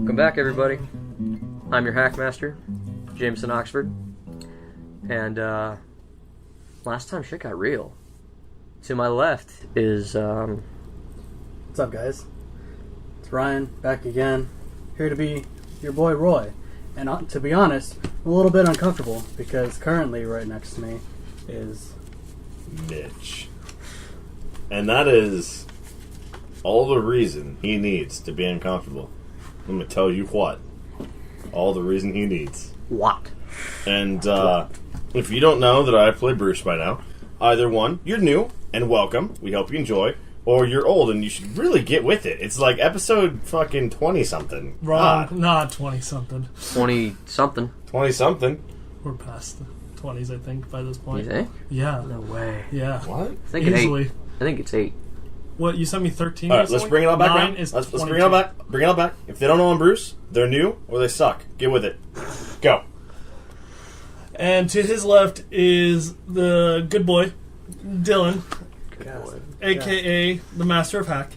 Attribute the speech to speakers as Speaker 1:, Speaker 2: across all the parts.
Speaker 1: Welcome back, everybody. I'm your Hackmaster, Jameson Oxford. And, last time shit got real. To my left is,
Speaker 2: What's up, guys? It's Ryan, back again. Here to be your boy, Roy. And to be honest, I'm a little bit uncomfortable, because currently right next to me is...
Speaker 3: Mitch. And that is all the reason he needs to be uncomfortable. I'm going to tell you what. All the reason he needs.
Speaker 1: what?
Speaker 3: And if you don't know that I play Bruce by now, either one, you're new and welcome. We hope you enjoy. Or you're old and you should really get with it. It's like episode fucking 20-something.
Speaker 4: Wrong. Not 20-something.
Speaker 1: 20-something.
Speaker 3: 20-something.
Speaker 4: We're past the 20s, I think, by this point.
Speaker 1: You think?
Speaker 4: Yeah.
Speaker 1: No way.
Speaker 4: Yeah.
Speaker 3: What?
Speaker 1: I think
Speaker 4: Easily.
Speaker 1: it's 8. I think it's 8.
Speaker 4: What, you sent me 13
Speaker 3: All
Speaker 4: or
Speaker 3: right,
Speaker 4: something?
Speaker 3: let's bring it all back
Speaker 4: 9
Speaker 3: around.
Speaker 4: is
Speaker 3: Let's bring
Speaker 4: 22.
Speaker 3: it all back. Bring it all back. If they don't know I'm Bruce, they're new or they suck. Get with it. Go.
Speaker 4: And to his left is the good boy, Dillon, a.k.a. the Master of Hack.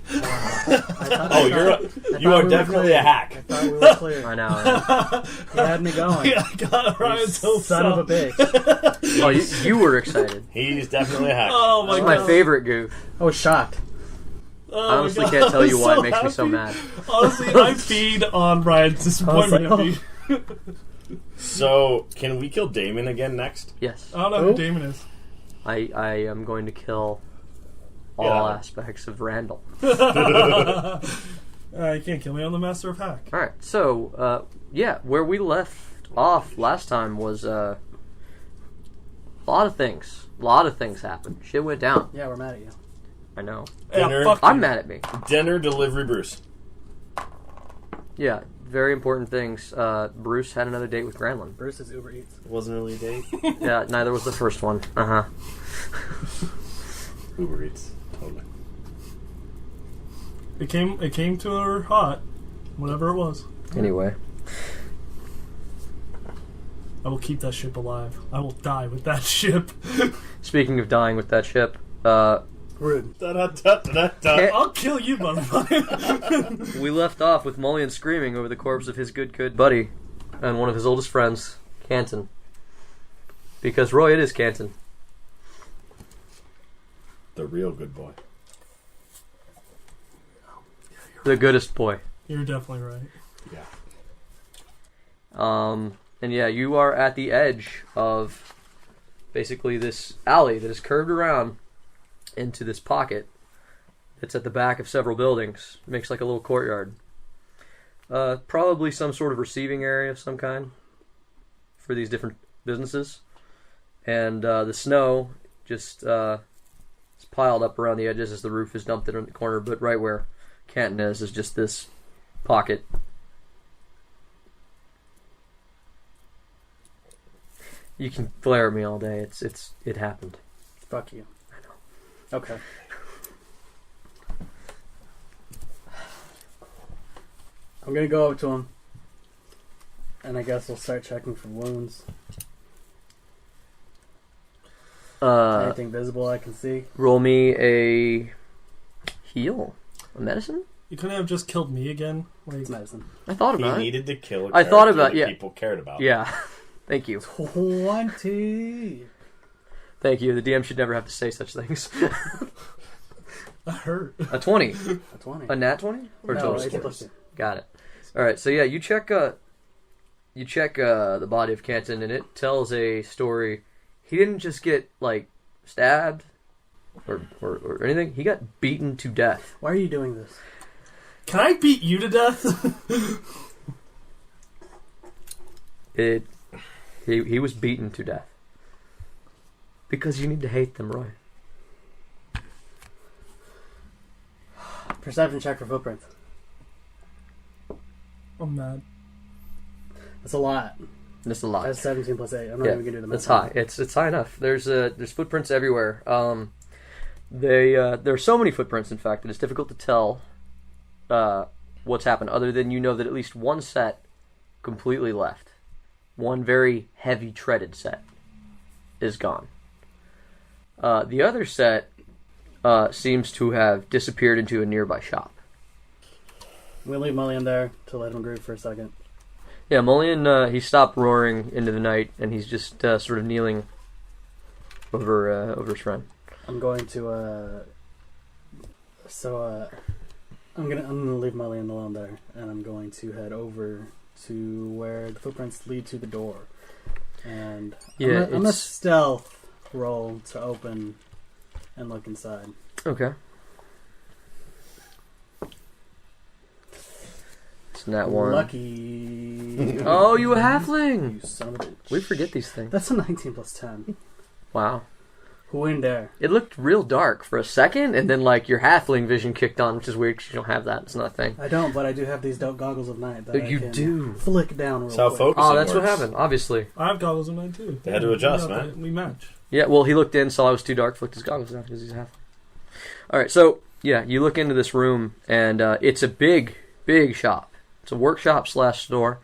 Speaker 3: You are definitely a hack.
Speaker 2: I thought we were clear.
Speaker 1: I know.
Speaker 2: He had me going.
Speaker 4: Yeah, I got Ryan's hopes
Speaker 2: Son
Speaker 4: up.
Speaker 2: of a bitch.
Speaker 1: Oh, you were excited.
Speaker 3: He's definitely a hack.
Speaker 4: Oh my
Speaker 1: It's
Speaker 4: god.
Speaker 1: my favorite goof.
Speaker 2: I was shocked.
Speaker 4: Oh
Speaker 1: I honestly
Speaker 4: my God.
Speaker 1: can't tell you
Speaker 4: I'm
Speaker 1: why it
Speaker 4: so
Speaker 1: makes me so
Speaker 4: happy.
Speaker 1: mad.
Speaker 4: Honestly, I feed on Ryan's disappointment
Speaker 2: like,
Speaker 4: in me.
Speaker 3: So, can we kill Damon again next?
Speaker 1: Yes.
Speaker 4: I don't know who Damon is.
Speaker 1: I am going to kill all
Speaker 3: Yeah.
Speaker 1: aspects of Randall.
Speaker 4: You can't kill me. I'm the Master of Hack.
Speaker 1: Alright, so, where we left off last time was, a lot of things. A lot of things happened. Shit went down.
Speaker 2: Yeah, we're mad at you.
Speaker 1: I know.
Speaker 3: Dinner.
Speaker 4: Yeah, fuck
Speaker 1: I'm
Speaker 4: you.
Speaker 1: mad at me.
Speaker 3: Dinner delivery Bruce.
Speaker 1: Yeah, very important things. Bruce had another date with Granlin.
Speaker 2: Bruce is Uber Eats.
Speaker 3: It wasn't really a date.
Speaker 1: Yeah, neither was the first one. Uh-huh.
Speaker 3: Uber Eats. Totally.
Speaker 4: It came to her hot, whatever it was.
Speaker 1: Anyway.
Speaker 4: I will keep that ship alive. I will die with that ship.
Speaker 1: Speaking of dying with that ship,
Speaker 2: Rude.
Speaker 4: I'll kill you, motherfucker.
Speaker 1: we left off with Mulion screaming over the corpse of his good buddy and one of his oldest friends, Canton. Because, Roy, it is Canton.
Speaker 3: The real good boy.
Speaker 1: The goodest boy.
Speaker 4: You're definitely right.
Speaker 3: Yeah.
Speaker 1: And yeah, you are at the edge of basically this alley that is curved around into this pocket that's at the back of several buildings. It makes like a little courtyard. Probably some sort of receiving area of some kind for these different businesses. And the snow just is piled up around the edges as the roof is dumped in the corner, but right where Canton is just this pocket. You can glare at me all day. It happened.
Speaker 2: Fuck you.
Speaker 1: I know.
Speaker 2: Okay. I'm gonna go up to him. And I guess we'll start checking for wounds. Anything visible I can see?
Speaker 1: Roll me a heal, a medicine.
Speaker 4: You couldn't have just killed me again. Like,
Speaker 2: It's medicine.
Speaker 1: I thought
Speaker 3: He
Speaker 1: about it.
Speaker 3: needed to kill a
Speaker 1: I thought about-
Speaker 3: character that
Speaker 1: yeah.
Speaker 3: people cared about.
Speaker 1: Yeah, thank you.
Speaker 2: 20.
Speaker 1: Thank you. The DM should never have to say such things.
Speaker 4: that hurt.
Speaker 1: A 20,
Speaker 2: A 20.
Speaker 1: a nat 20, or
Speaker 2: No,
Speaker 1: total
Speaker 2: 18
Speaker 1: scores.
Speaker 2: plus 2.
Speaker 1: Got it. All right. So yeah, you check the body of Canton, and it tells a story. He didn't just get like stabbed or anything. He got beaten to death.
Speaker 2: Why are you doing this?
Speaker 4: Can I beat you to death?
Speaker 1: He was beaten to death. Because you need to hate them, Roy.
Speaker 2: Perception check for footprints.
Speaker 4: I'm mad.
Speaker 2: That's a lot.
Speaker 1: That's a lot.
Speaker 2: That's 17 plus 8. I'm not
Speaker 1: Yeah,
Speaker 2: even gonna do the math.
Speaker 1: that's high. It's high enough. There's footprints everywhere. There are so many footprints, in fact, that it's difficult to tell what's happened. Other than you know that at least one set completely left. One very heavy treaded set is gone. The other set seems to have disappeared into a nearby shop.
Speaker 2: We'll leave Mulion there to let him grieve for a second.
Speaker 1: Yeah, Mulion, he stopped roaring into the night, and he's just sort of kneeling over his friend.
Speaker 2: I'm going to, I'm gonna leave Mulion alone there, and I'm going to head over to where the footprints lead to the door. And
Speaker 1: Yeah,
Speaker 2: I'm a stealth roll to open and look inside.
Speaker 1: Okay. It's not one.
Speaker 2: Lucky.
Speaker 1: Oh, you a halfling!
Speaker 2: You son of a bitch.
Speaker 1: We forget these things.
Speaker 2: That's a 19 plus 10.
Speaker 1: Wow.
Speaker 2: Who in there?
Speaker 1: It looked real dark for a second, and then like your halfling vision kicked on, which is weird because you don't have that. It's not a thing.
Speaker 2: I don't, but I do have these dope goggles of night that
Speaker 1: You
Speaker 2: I can
Speaker 1: do.
Speaker 2: flick down real
Speaker 3: That's how
Speaker 2: quick.
Speaker 3: focusing
Speaker 1: Oh, that's what
Speaker 3: works.
Speaker 1: happened. Obviously.
Speaker 4: I have goggles in mine too.
Speaker 3: They had to adjust, man.
Speaker 4: We match.
Speaker 1: Yeah. Well, he looked in, saw it was too dark, flicked his goggles down because he's a halfling. All right. So yeah, you look into this room, and it's a big shop. It's a workshop / store,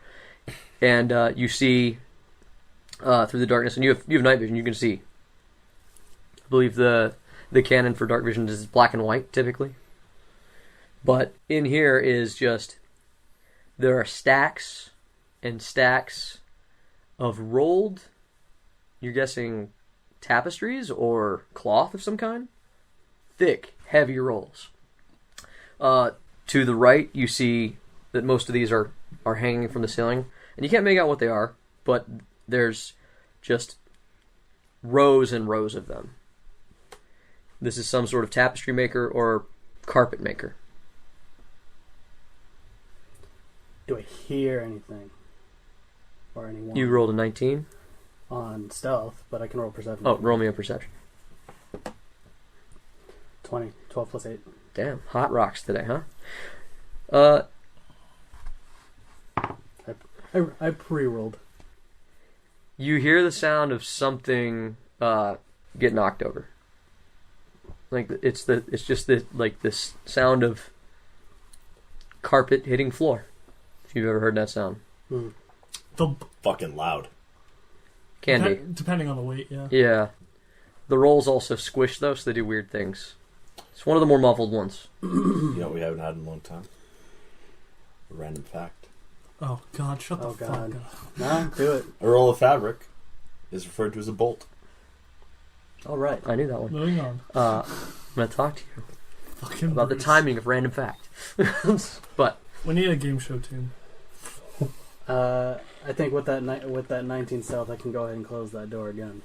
Speaker 1: and you see through the darkness, and you have night vision. You can see. I believe the canon for dark vision is black and white typically, but in here is just there are stacks and stacks of rolled. You're guessing tapestries or cloth of some kind. Thick, heavy rolls. To the right, you see that most of these are hanging from the ceiling, and you can't make out what they are, but there's just rows and rows of them. This is some sort of tapestry maker or carpet maker.
Speaker 2: Do I hear anything? Or anyone?
Speaker 1: You rolled a 19?
Speaker 2: On stealth, but I can roll perception.
Speaker 1: Oh, roll me a perception.
Speaker 2: 20. 12 plus 8.
Speaker 1: Damn, hot rocks today, huh?
Speaker 2: I pre-rolled.
Speaker 1: You hear the sound of something get knocked over. Like it's just this sound of carpet hitting floor. If you've ever heard that sound,
Speaker 4: The
Speaker 3: Fucking loud.
Speaker 1: can be.
Speaker 4: Depending on the weight, yeah.
Speaker 1: Yeah, the rolls also squish though, so they do weird things. It's one of the more muffled ones.
Speaker 3: You know what we haven't had in a long time? A random fact.
Speaker 4: Oh God, shut the
Speaker 2: Oh,
Speaker 4: fuck
Speaker 2: God.
Speaker 4: up.
Speaker 2: No, do it.
Speaker 3: A roll of fabric is referred to as a bolt.
Speaker 2: All right.
Speaker 1: I knew that one.
Speaker 4: Moving on.
Speaker 1: I'm gonna talk to you
Speaker 4: Fucking
Speaker 1: about the
Speaker 4: Bruce.
Speaker 1: timing of random fact. But
Speaker 4: We need a game show tune.
Speaker 2: I think with that 19 stealth, I can go ahead and close that door again.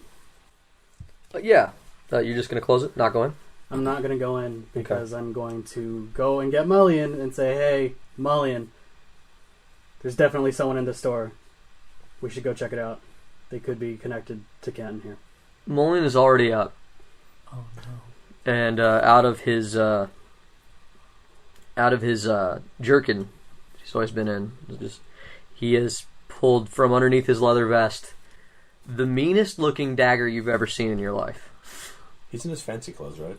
Speaker 1: yeah, you're just gonna close it, not go in.
Speaker 2: I'm not going to go in because I'm going to go and get Mulion and say, hey, Mulion, there's definitely someone in the store. We should go check it out. They could be connected to Canton here.
Speaker 1: Mulion is already up.
Speaker 4: Oh no.
Speaker 1: And out of his jerkin he's always been in, he has pulled from underneath his leather vest the meanest looking dagger you've ever seen in your life.
Speaker 3: He's in his fancy clothes, right?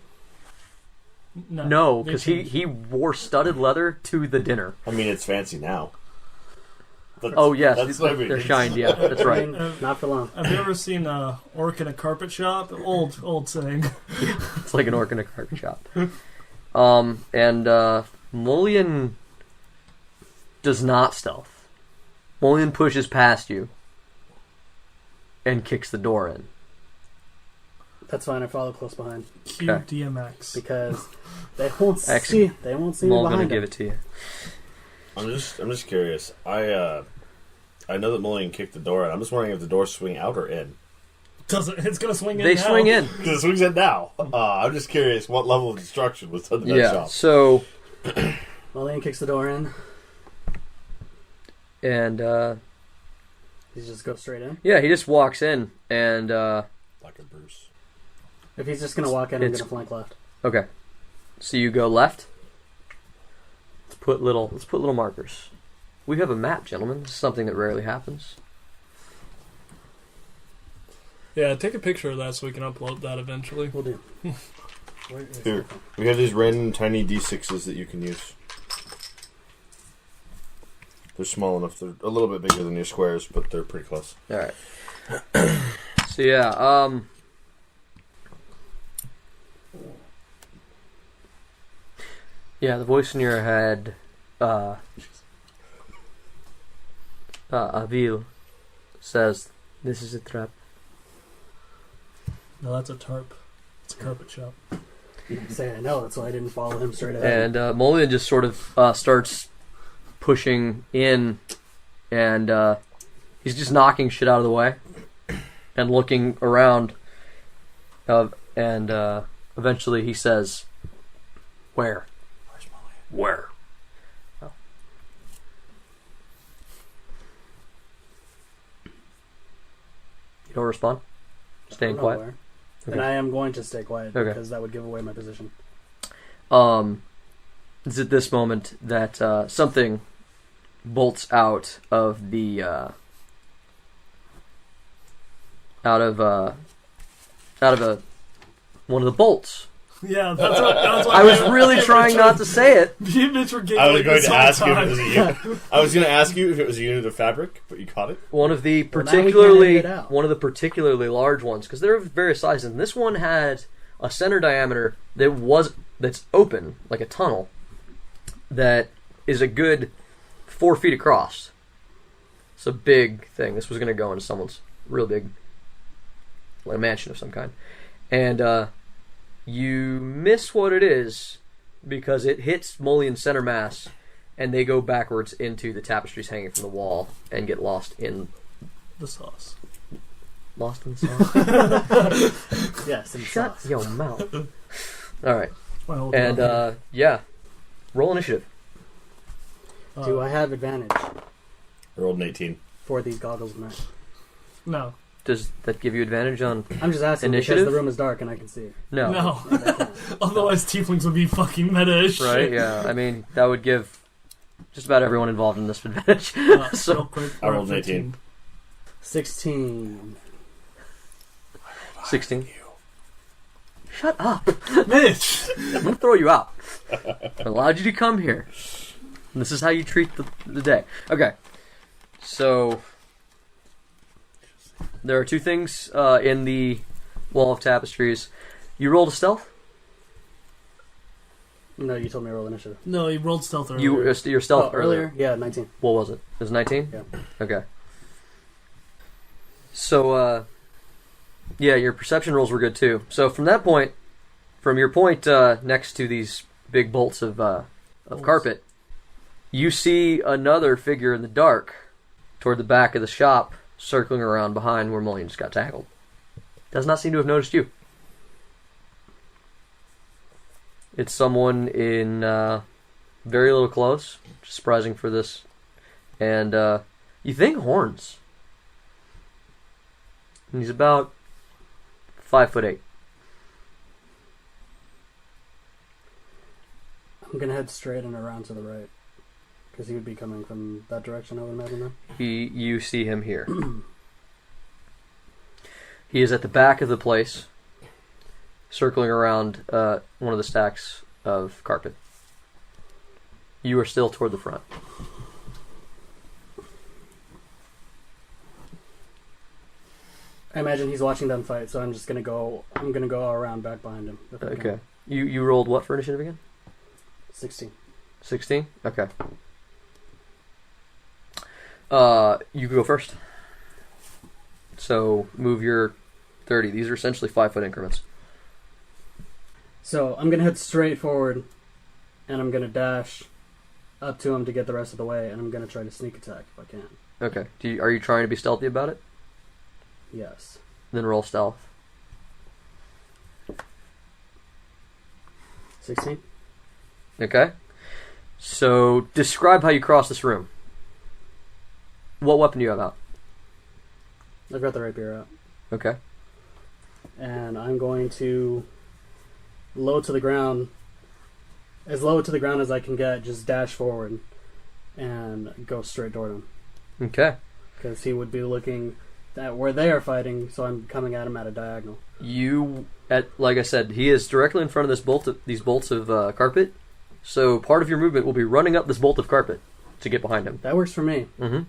Speaker 1: No,
Speaker 4: they
Speaker 1: because
Speaker 4: changed.
Speaker 1: he wore studded leather to the dinner.
Speaker 3: I mean, it's fancy now. But
Speaker 1: Oh yes,
Speaker 3: that's what I mean.
Speaker 1: they're shined. Yeah, that's right.
Speaker 2: I mean, not for long.
Speaker 4: Have you ever seen a orc in a carpet shop? Old saying.
Speaker 1: It's like an orc in a carpet shop. And Mulion does not stealth. Mulion pushes past you and kicks the door in.
Speaker 2: That's fine. I follow close behind
Speaker 4: Cue
Speaker 1: Okay.
Speaker 4: DMX.
Speaker 2: because they won't see.
Speaker 1: Excellent.
Speaker 2: They won't see
Speaker 1: I'm
Speaker 2: me
Speaker 1: all gonna
Speaker 2: behind
Speaker 1: give
Speaker 2: them.
Speaker 1: it to you.
Speaker 3: I'm just curious. I know that Mulion kicked the door in. I'm just wondering if the doors swing out or in.
Speaker 4: It's gonna swing in.
Speaker 1: They
Speaker 4: now.
Speaker 1: swing in.
Speaker 3: Because it swings in now. I'm just curious what level of destruction was done to that
Speaker 1: Yeah.
Speaker 3: shop.
Speaker 1: So
Speaker 2: Mulion kicks the door in.
Speaker 1: and
Speaker 2: He just goes straight in.
Speaker 1: yeah, he just walks in and
Speaker 3: Like a Bruce.
Speaker 2: If he's just gonna walk in, I'm
Speaker 1: It's-
Speaker 2: gonna flank left.
Speaker 1: okay. So you go left. Let's put little markers. We have a map, gentlemen. This is something that rarely happens.
Speaker 4: Yeah, take a picture of that so we can upload that eventually.
Speaker 2: We'll do. Where is
Speaker 3: Here.
Speaker 2: it?
Speaker 3: We have these random tiny D6s that you can use. They're small enough. They're a little bit bigger than your squares, but they're pretty close.
Speaker 1: All right. So yeah, yeah, the voice in your head Avil says, "This is a trap."
Speaker 4: No, that's a tarp. It's a carpet shop.
Speaker 2: Say I know, that's why I didn't follow him straight ahead.
Speaker 1: And Mulion just sort of starts pushing in, and he's just knocking shit out of the way and looking around. And eventually he says, "Where?
Speaker 3: Where's Mulion?
Speaker 1: Where?" Oh. You don't respond? Staying quiet?
Speaker 2: Nowhere.
Speaker 1: Okay.
Speaker 2: And I am going to stay quiet
Speaker 1: Okay.
Speaker 2: because that would give away my position.
Speaker 1: It's at this moment that something bolts out of the out of one of the bolts.
Speaker 4: Yeah, that's what
Speaker 1: I was really trying not to say it.
Speaker 4: Me and Mitch were giggling
Speaker 3: I was going
Speaker 4: this
Speaker 3: to
Speaker 4: whole
Speaker 3: ask you if it
Speaker 4: time.
Speaker 3: was a unit. I was going to ask you if it was a unit of fabric, but you caught it.
Speaker 1: One of the
Speaker 2: Well, now we can't edit it out.
Speaker 1: particularly large ones, because there are various sizes. And this one had a center diameter that's open like a tunnel that is a good 4 feet across. It's a big thing. This was going to go into someone's real big, like a mansion of some kind, and you miss what it is because it hits Mulion's center mass, and they go backwards into the tapestries hanging from the wall and get lost in
Speaker 4: The sauce.
Speaker 1: the sauce.
Speaker 2: Yes, and
Speaker 1: Shut
Speaker 2: sauce.
Speaker 1: your mouth. All right,
Speaker 4: My whole
Speaker 1: and
Speaker 4: time.
Speaker 1: yeah, roll initiative.
Speaker 2: Do I have advantage
Speaker 3: I rolled an 18.
Speaker 2: for these goggles, Matt?
Speaker 4: No.
Speaker 1: Does that give you advantage on?
Speaker 2: I'm just asking
Speaker 1: Initiative?
Speaker 2: because the room is dark and I can see.
Speaker 1: No.
Speaker 4: No. Otherwise, tieflings would be fucking meta as shit.
Speaker 1: Right? Yeah. I mean, that would give just about everyone involved in this advantage. So-
Speaker 4: real quick,
Speaker 3: I rolled an 18.
Speaker 2: 16.
Speaker 1: 16. Shut up.
Speaker 4: Mitch!
Speaker 1: I'm going to throw you out. I allowed you to come here. And this is how you treat the day. Okay. So, there are two things in the wall of tapestries. You rolled a stealth?
Speaker 2: No, you told me to roll initiative.
Speaker 4: No, he rolled stealth earlier.
Speaker 1: Your stealth
Speaker 2: earlier? Yeah, 19.
Speaker 1: What was it? It was 19?
Speaker 2: Yeah.
Speaker 1: Okay. So, yeah, your perception rolls were good too. So from that point, from your point next to these big bolts of carpet, you see another figure in the dark toward the back of the shop, circling around behind where Mulion just got tackled. Does not seem to have noticed you. It's someone in very little clothes, which is surprising for this. And you think horns. And he's about 5'8".
Speaker 2: I'm going to head straight and around to the right. Because he would be coming from that direction, I would imagine, then.
Speaker 1: You see him here. He is at the back of the place, circling around one of the stacks of carpet. You are still toward the front.
Speaker 2: I imagine he's watching them fight, so I'm gonna go around back behind him. if I can.
Speaker 1: Okay. You rolled what for initiative again?
Speaker 2: 16.
Speaker 1: 16? Okay. You go first. So move your 30. These are essentially 5-foot increments.
Speaker 2: So I'm gonna head straight forward, and I'm gonna dash up to him to get the rest of the way, and I'm gonna try to sneak attack if I can.
Speaker 1: Okay. Are you trying to be stealthy about it?
Speaker 2: Yes.
Speaker 1: Then roll stealth.
Speaker 2: 16.
Speaker 1: Okay. So describe how you cross this room. What weapon do you have out?
Speaker 2: I've got the rapier out,
Speaker 1: Okay.
Speaker 2: and I'm going to low to the ground, as low to the ground as I can get. Just dash forward and go straight toward him,
Speaker 1: Okay.
Speaker 2: because he would be looking at where they are fighting. So I'm coming at him at a diagonal.
Speaker 1: Like I said, he is directly in front of these bolts of carpet. So part of your movement will be running up this bolt of carpet to get behind him.
Speaker 2: That works for me.
Speaker 1: Mm-hmm.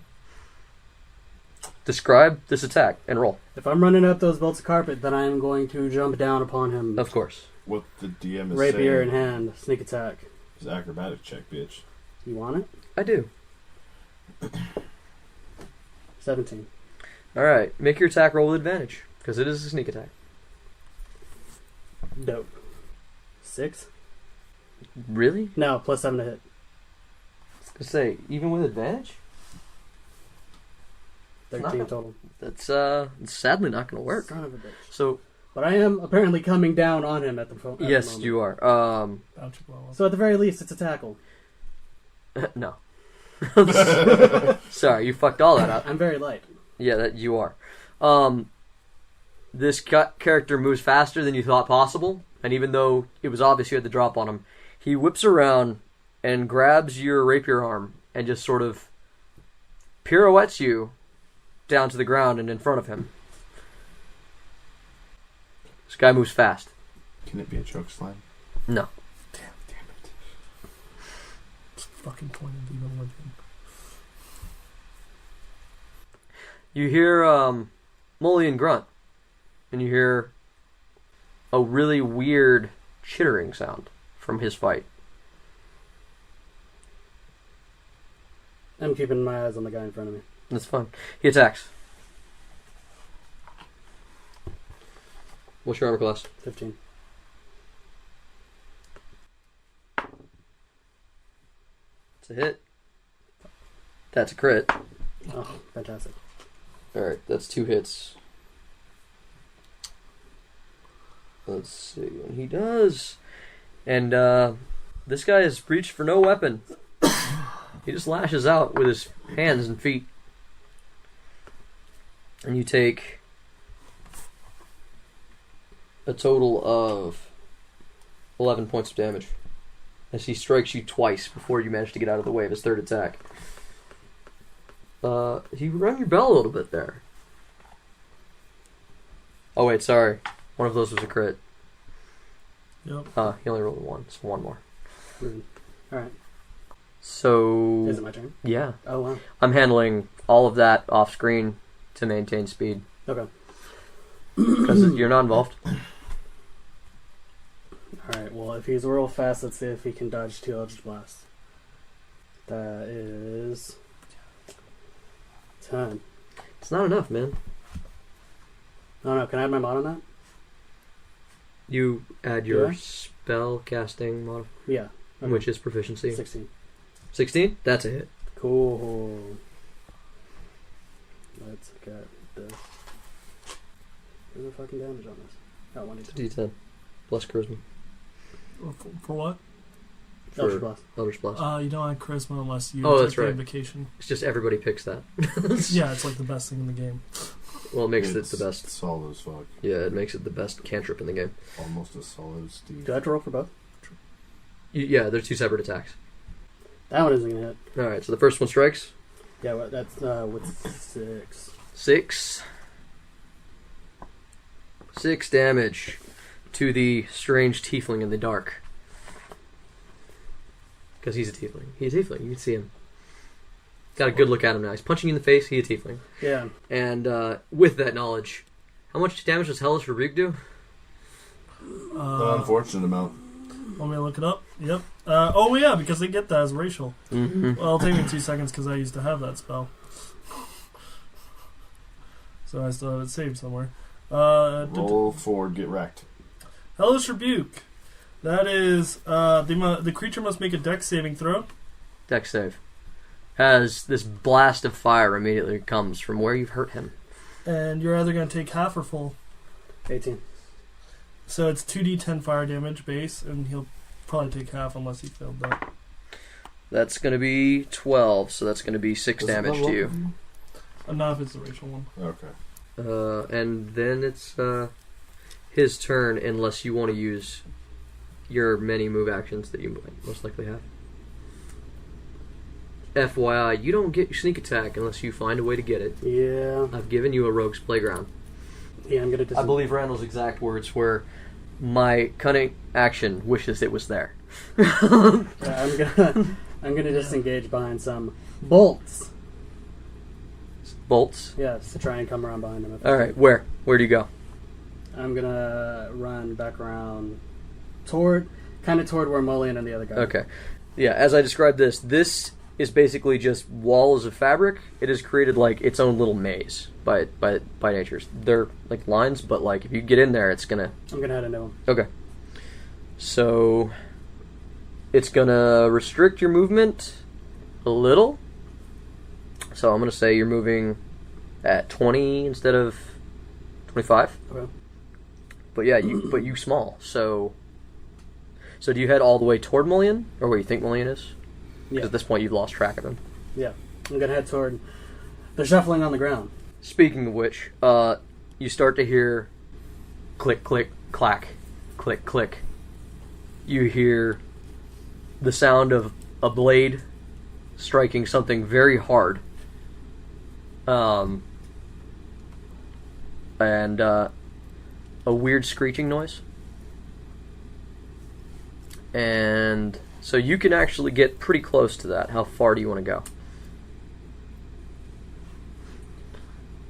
Speaker 1: Describe this attack and roll.
Speaker 2: If I'm running up those bolts of carpet, then I'm going to jump down upon him.
Speaker 1: Of course.
Speaker 3: What the DM is
Speaker 2: Rapier in
Speaker 3: saying
Speaker 2: hand, sneak attack.
Speaker 3: is acrobatic check, bitch.
Speaker 2: You want it?
Speaker 1: I do.
Speaker 2: 17.
Speaker 1: Alright, make your attack roll with advantage, because it is a sneak attack.
Speaker 2: Dope. 6?
Speaker 1: Really?
Speaker 2: No, plus 7 to hit.
Speaker 1: I was gonna say, even with advantage?
Speaker 2: 13
Speaker 1: Not-
Speaker 2: total.
Speaker 1: That's sadly not gonna work.
Speaker 2: Son of a bitch.
Speaker 1: So,
Speaker 2: But I am apparently coming down on him at the phone.
Speaker 1: yes, you are.
Speaker 4: Bounce your blow up.
Speaker 2: So at the very least, it's a tackle.
Speaker 1: No. Sorry, you fucked all that up.
Speaker 2: I'm very light.
Speaker 1: Yeah, that you are. This character moves faster than you thought possible, and even though it was obvious you had the drop on him, he whips around and grabs your rapier arm and just sort of pirouettes you down to the ground and in front of him. This guy moves fast.
Speaker 5: Can it be a choke slam?
Speaker 1: No.
Speaker 5: Damn it.
Speaker 4: It's fucking point of even with him.
Speaker 1: You hear Mulion grunt, and you hear a really weird chittering sound from his fight.
Speaker 2: I'm keeping my eyes on the guy in front of me.
Speaker 1: That's fine. He attacks. What's your armor class?
Speaker 2: 15.
Speaker 1: It's a hit. That's a crit.
Speaker 2: Oh, fantastic.
Speaker 1: Alright, that's 2 hits. Let's see what he does. And this guy has reached for no weapon. He just lashes out with his hands and feet. And you take a total of 11 points of damage as he strikes you twice before you manage to get out of the way of his third attack. He rang your bell a little bit there. Oh wait, sorry. One of those was a crit.
Speaker 4: Yep.
Speaker 1: He only rolled 1, so 1 more.
Speaker 2: Alright.
Speaker 1: So...
Speaker 2: Is it my turn?
Speaker 1: Yeah.
Speaker 2: Oh, wow.
Speaker 1: I'm handling all of that off screen to maintain speed.
Speaker 2: Okay.
Speaker 1: Because you're not involved.
Speaker 2: Alright, well, if he's real fast, let's see if he can dodge 2 Eldritch Blasts. That is... 10.
Speaker 1: It's not enough, man.
Speaker 2: Oh no, can I add my mod on that?
Speaker 1: You add your
Speaker 2: Yeah.
Speaker 1: spell casting mod,
Speaker 2: Yeah. Okay.
Speaker 1: which is proficiency.
Speaker 2: 16.
Speaker 1: 16? That's a hit.
Speaker 2: Cool. Let's get this. Where's the fucking damage on this? Oh, 1d10.
Speaker 1: D10. Plus charisma.
Speaker 4: For what?
Speaker 2: Eldritch Blast.
Speaker 1: Eldritch Blast.
Speaker 4: You don't have charisma unless you
Speaker 1: Oh, that's
Speaker 4: take the
Speaker 1: right.
Speaker 4: invocation.
Speaker 1: It's just everybody picks that.
Speaker 4: Yeah, it's like the best thing in the game.
Speaker 1: Well, it makes
Speaker 5: It's
Speaker 1: it the best.
Speaker 5: solid as fuck.
Speaker 1: Yeah, it makes it the best cantrip in the game.
Speaker 5: Almost as solid as Steve.
Speaker 2: Do I have to roll for both?
Speaker 1: Yeah, they're 2 separate attacks.
Speaker 2: That one isn't gonna hit.
Speaker 1: Alright, so the first one strikes.
Speaker 2: Yeah, well, that's with 6.
Speaker 1: 6. 6 damage to the strange tiefling in the dark. Because he's a tiefling. He's a tiefling. You can see him. Got a good look at him now. He's punching you in the face. He's a tiefling.
Speaker 2: Yeah.
Speaker 1: And with that knowledge, how much damage does Hellish Rebuke do?
Speaker 5: An unfortunate amount.
Speaker 4: Want me to look it up? Yep. Oh yeah, because they get that as racial.
Speaker 1: Mm-hmm.
Speaker 4: Well, it'll take me 2 seconds because I used to have that spell. So I still have it saved somewhere.
Speaker 5: Roll for get wrecked.
Speaker 4: Hellish Rebuke. That is, the creature must make a dex saving throw.
Speaker 1: Dex save. As this blast of fire immediately comes from where you've hurt him.
Speaker 4: And you're either going to take half or full.
Speaker 2: 18.
Speaker 4: So it's 2d10 fire damage base, and he'll probably take half unless he failed that.
Speaker 1: That's going to be 12, so that's going to be 6
Speaker 5: Does it
Speaker 1: damage
Speaker 5: level
Speaker 1: to
Speaker 5: up?
Speaker 1: you.
Speaker 4: Not if it's the racial one.
Speaker 5: Okay.
Speaker 1: And then it's his turn, unless you want to use your many move actions that you might most likely have. FYI, you don't get sneak attack unless you find a way to get it.
Speaker 2: Yeah.
Speaker 1: I've given you a rogue's playground.
Speaker 2: Yeah, I'm gonna
Speaker 1: I believe Randall's exact words were, "My cunning action wishes it was there."
Speaker 2: I'm gonna disengage behind some bolts.
Speaker 1: Bolts.
Speaker 2: Yes, to try and come around behind them.
Speaker 1: All right, where? Where do you go?
Speaker 2: I'm gonna run back around toward where Mulion and the other guy.
Speaker 1: Okay. Yeah, as I described this is basically just walls of fabric. It has created like its own little maze by nature. They're like lines, but like if you get in there, it's gonna.
Speaker 2: I'm gonna head into them.
Speaker 1: Okay. So it's gonna restrict your movement a little. So I'm gonna say you're moving at 20 instead of 25.
Speaker 2: Okay.
Speaker 1: But yeah, you small. So do you head all the way toward Mulion, or where you think Mulion is? Because
Speaker 2: Yeah.
Speaker 1: at this point you've lost track of him.
Speaker 2: Yeah. I'm gonna head toward the shuffling on the ground.
Speaker 1: Speaking of which, you start to hear click, click, clack, click, click. You hear the sound of a blade striking something very hard. And a weird screeching noise. And so you can actually get pretty close to that. How far do you want to go?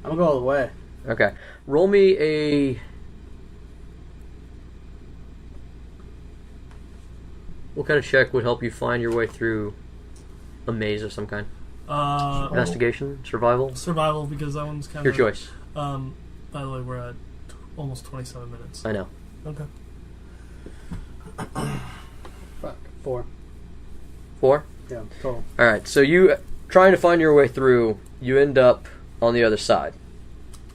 Speaker 2: I'm gonna go all the way.
Speaker 1: Okay. Roll me a... What kind of check would help you find your way through a maze of some kind? Investigation? Survival?
Speaker 4: Survival, because that one's kind
Speaker 1: Your
Speaker 4: of...
Speaker 1: choice.
Speaker 4: By the way, we're at almost 27 minutes.
Speaker 1: I know.
Speaker 4: Okay.
Speaker 2: Fuck. 4.
Speaker 1: 4?
Speaker 2: Yeah, total.
Speaker 1: Alright, so you, trying to find your way through, you end up on the other side,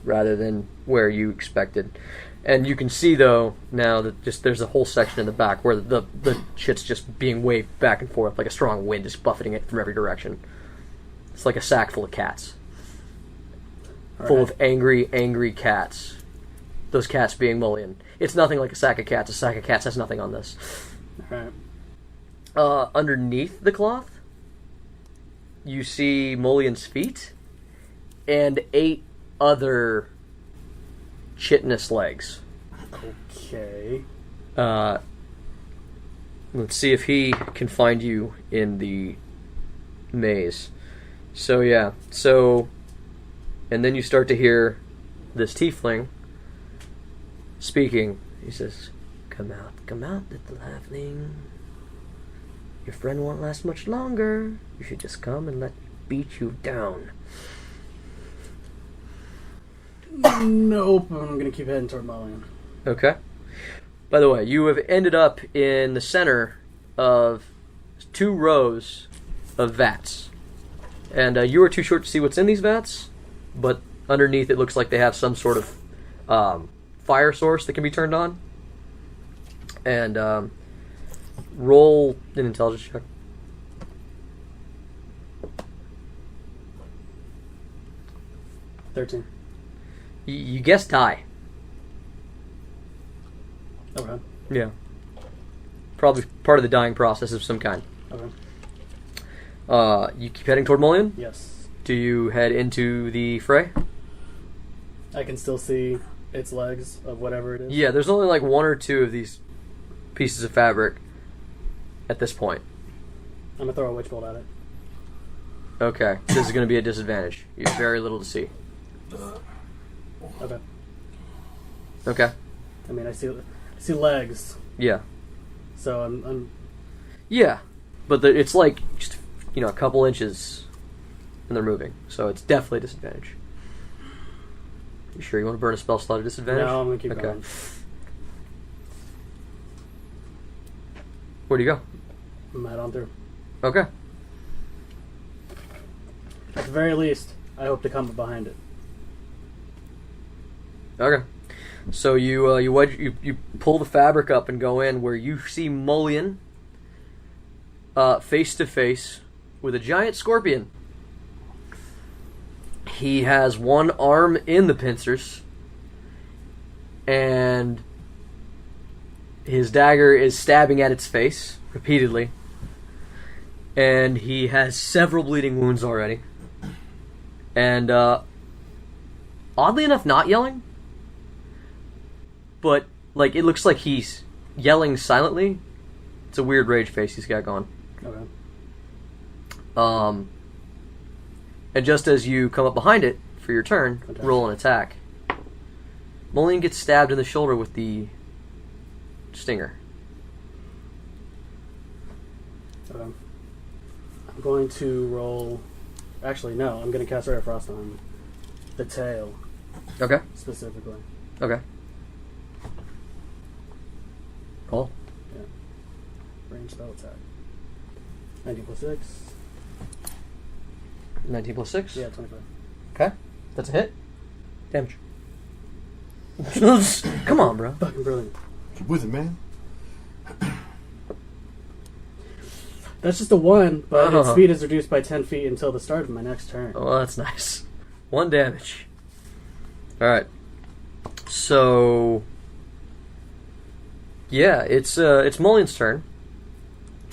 Speaker 1: rather than where you expected. And you can see, though, now that just there's a whole section in the back where the shit's just being waved back and forth, like a strong wind is buffeting it from every direction. It's like a sack full of cats. Full of angry cats. Those cats being Mulion. It's nothing like a sack of cats. A sack of cats has nothing on this.
Speaker 2: Alright.
Speaker 1: Underneath the cloth, you see Mulion's feet and 8 other chitinous legs.
Speaker 2: Okay.
Speaker 1: Let's see if he can find you in the maze. So yeah, and then you start to hear this tiefling speaking. He says, come out, little halfling. Your friend won't last much longer. You should just come and let me beat you down.
Speaker 2: Nope. I'm gonna keep heading toward Mulion.
Speaker 1: Okay. By the way, you have ended up in the center of 2 rows of vats. And you are too short to see what's in these vats, but underneath it looks like they have some sort of fire source that can be turned on. And roll an intelligence check.
Speaker 2: $13.
Speaker 1: You guessed die.
Speaker 2: Okay.
Speaker 1: Yeah. Probably part of the dying process of some kind.
Speaker 2: Okay.
Speaker 1: You keep heading toward Mulion?
Speaker 2: Yes.
Speaker 1: Do you head into the fray?
Speaker 2: I can still see its legs of whatever it is.
Speaker 1: Yeah, there's only like 1 or 2 of these pieces of fabric at this point.
Speaker 2: I'm gonna throw a witch bolt at it.
Speaker 1: Okay, this is going to be a disadvantage. You have very little to see.
Speaker 2: Okay.
Speaker 1: Okay.
Speaker 2: I mean, I see legs,
Speaker 1: Yeah.
Speaker 2: so I'm
Speaker 1: Yeah, but it's like just a couple inches, and they're moving, so it's definitely a disadvantage. You sure you want to burn a spell slot at disadvantage?
Speaker 2: No, I'm gonna keep going.
Speaker 1: Where do you go?
Speaker 2: I'm head on through.
Speaker 1: Okay.
Speaker 2: At the very least, I hope to come behind it.
Speaker 1: Okay. So you pull the fabric up and go in where you see Mulion face to face with a giant scorpion. He has one arm in the pincers, and his dagger is stabbing at its face repeatedly. And he has several bleeding wounds already. And oddly enough, not yelling. But like it looks like he's yelling silently. It's a weird rage face he's got going.
Speaker 2: Okay.
Speaker 1: And just as you come up behind it for your turn,
Speaker 2: Okay.
Speaker 1: roll an attack. Mulion gets stabbed in the shoulder with the stinger.
Speaker 2: Okay. I'm going to roll. Actually, no. I'm going to cast Ray of Frost on the tail
Speaker 1: Okay.
Speaker 2: specifically.
Speaker 1: Okay. Roll.
Speaker 2: Range spell attack. 19 plus 6.
Speaker 1: 19 plus 6.
Speaker 2: Yeah, 25.
Speaker 1: Okay. That's a hit. Damage. Come on, bro.
Speaker 2: Fucking brilliant.
Speaker 5: Get with it, man.
Speaker 2: That's just a 1, but its
Speaker 1: Uh-huh.
Speaker 2: speed is reduced by 10 feet until the start of my next turn.
Speaker 1: Oh, well, that's nice. 1 damage. Alright. So... Yeah, it's Mulion's turn.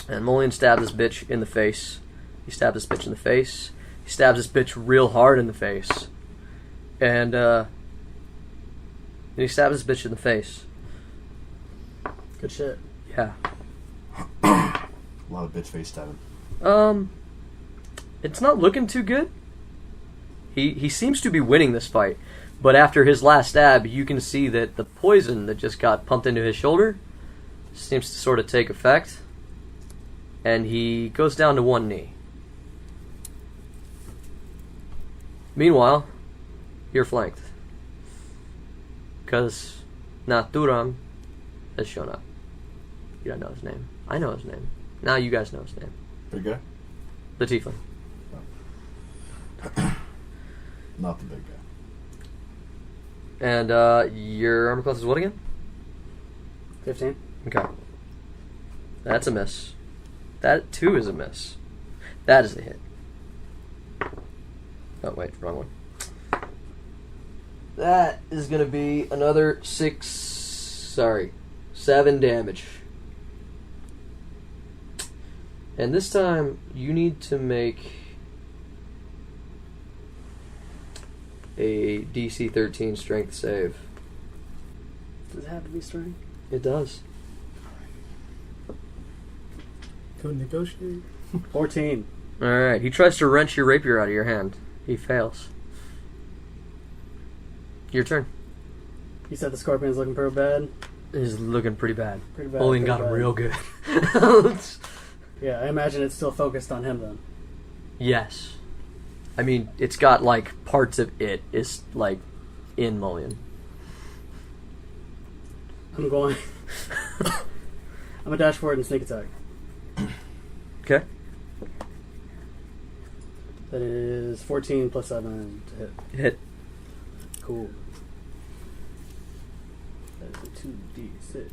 Speaker 1: And Mulion stabbed this bitch in the face. He stabbed this bitch in the face. He stabs this bitch real hard in the face. And he stabs this bitch in the face.
Speaker 2: Good shit.
Speaker 1: Yeah.
Speaker 5: A lot of bitch face stabbing.
Speaker 1: It's not looking too good. He seems to be winning this fight, but after his last stab, you can see that the poison that just got pumped into his shoulder seems to sort of take effect, and he goes down to 1 knee. Meanwhile, you're flanked, because Naturam has shown up. You don't know his name. I know his name. Now you guys know his name.
Speaker 5: Big guy?
Speaker 1: The Tiefling.
Speaker 5: Not the big guy.
Speaker 1: And your armor class is what again?
Speaker 2: 15.
Speaker 1: Okay. That's a miss. That too is a miss. That is a hit. Oh wait, wrong one. That is gonna be another 7 damage. And this time you need to make a DC 13 strength save.
Speaker 2: Does it have to be strength?
Speaker 1: It does.
Speaker 4: Go negotiate.
Speaker 2: 14.
Speaker 1: Alright, he tries to wrench your rapier out of your hand. He fails. Your turn.
Speaker 2: You said the scorpion's looking pretty bad?
Speaker 1: He's looking pretty bad.
Speaker 2: Pretty bad.
Speaker 1: Mulion
Speaker 2: pretty
Speaker 1: got him
Speaker 2: bad.
Speaker 1: real good.
Speaker 2: Yeah, I imagine it's still focused on him then.
Speaker 1: Yes. I mean, it's got, like, parts of it is, like, in Mulion.
Speaker 2: I'm going... I'm gonna dash forward and sneak attack.
Speaker 1: Okay.
Speaker 2: That is 14 plus 7 to hit.
Speaker 1: Hit.
Speaker 2: Cool. That is a 2d6.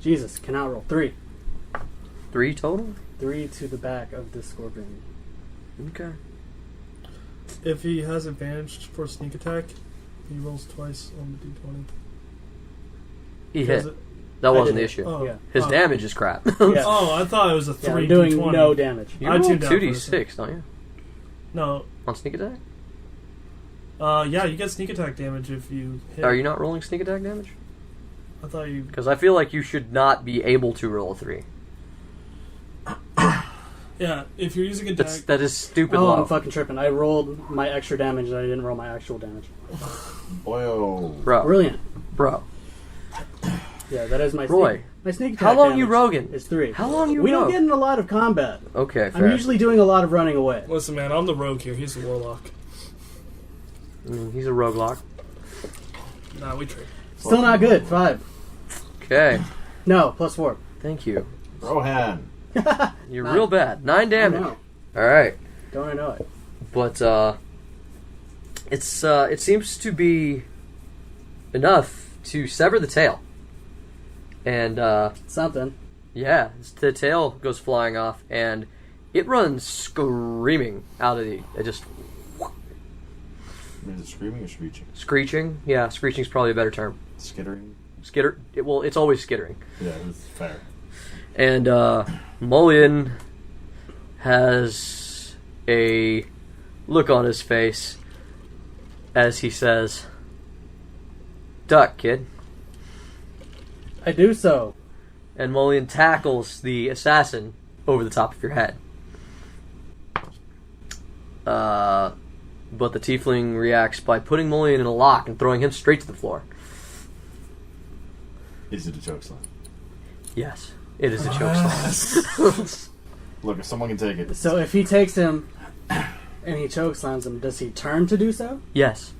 Speaker 2: Jesus, cannot roll. 3.
Speaker 1: 3 total?
Speaker 2: 3 to the back of the scorpion.
Speaker 1: Okay.
Speaker 4: If he has advantage for sneak attack, he rolls twice on the d20.
Speaker 1: He
Speaker 4: Does
Speaker 1: hit.
Speaker 4: it-
Speaker 1: That
Speaker 2: I
Speaker 1: wasn't the
Speaker 2: did it.
Speaker 1: issue.
Speaker 4: Oh,
Speaker 2: Yeah.
Speaker 1: His
Speaker 4: oh.
Speaker 1: damage is crap.
Speaker 2: Yeah.
Speaker 4: Oh, I thought it was a
Speaker 2: Yeah,
Speaker 4: 3
Speaker 2: I'm doing
Speaker 4: d20.
Speaker 2: no damage.
Speaker 1: You
Speaker 4: I
Speaker 1: roll
Speaker 4: tuned out for a
Speaker 1: 2d6, don't you?
Speaker 4: No.
Speaker 1: On sneak attack?
Speaker 4: Yeah, you get sneak attack damage if you hit.
Speaker 1: Are you not rolling sneak attack damage?
Speaker 4: I thought you...
Speaker 1: Because I feel like you should not be able to roll a 3.
Speaker 4: Yeah, if you're using attack...
Speaker 1: That is stupid
Speaker 2: Oh,
Speaker 1: low.
Speaker 2: I'm fucking tripping. I rolled my extra damage and I didn't roll my actual damage.
Speaker 5: Boyo.
Speaker 1: Bro.
Speaker 2: Brilliant.
Speaker 1: Bro.
Speaker 2: Yeah, that is my
Speaker 1: Roy,
Speaker 2: sneak. My sneak attack
Speaker 1: How long
Speaker 2: damage
Speaker 1: you roguing?
Speaker 2: is 3.
Speaker 1: How long you
Speaker 2: We don't
Speaker 1: rogue?
Speaker 2: get in a lot of combat.
Speaker 1: Okay, fair.
Speaker 2: I'm usually doing a lot of running away.
Speaker 4: Listen, man, I'm the rogue here. He's the warlock.
Speaker 1: He's a roguelock.
Speaker 4: Nah, we trade.
Speaker 2: Still not good. 5.
Speaker 1: Okay.
Speaker 2: No, plus 4.
Speaker 1: Thank you.
Speaker 5: Rohan.
Speaker 1: You're
Speaker 2: 9.
Speaker 1: real bad. 9 damage.
Speaker 2: I know.
Speaker 1: Alright.
Speaker 2: Don't I know it?
Speaker 1: But it seems to be enough to sever the tail. And
Speaker 2: Something.
Speaker 1: yeah, the tail goes flying off and it runs screaming out of the just
Speaker 5: Is it screaming or screeching?
Speaker 1: screeching. Yeah, screeching's probably a better term.
Speaker 5: Skittering?
Speaker 1: Skitter well, it's always skittering.
Speaker 5: Yeah, it's fair.
Speaker 1: And Mulion has a look on his face as he says, "Duck, kid."
Speaker 2: I do so.
Speaker 1: And Mulion tackles the assassin over the top of your head. But the tiefling reacts by putting Mulion in a lock and throwing him straight to the floor.
Speaker 5: Is it a chokeslam?
Speaker 1: Yes, it is a chokeslam.
Speaker 5: Look, if someone can take it.
Speaker 2: So if he takes him and he chokeslams him, does he turn to do so?
Speaker 1: Yes,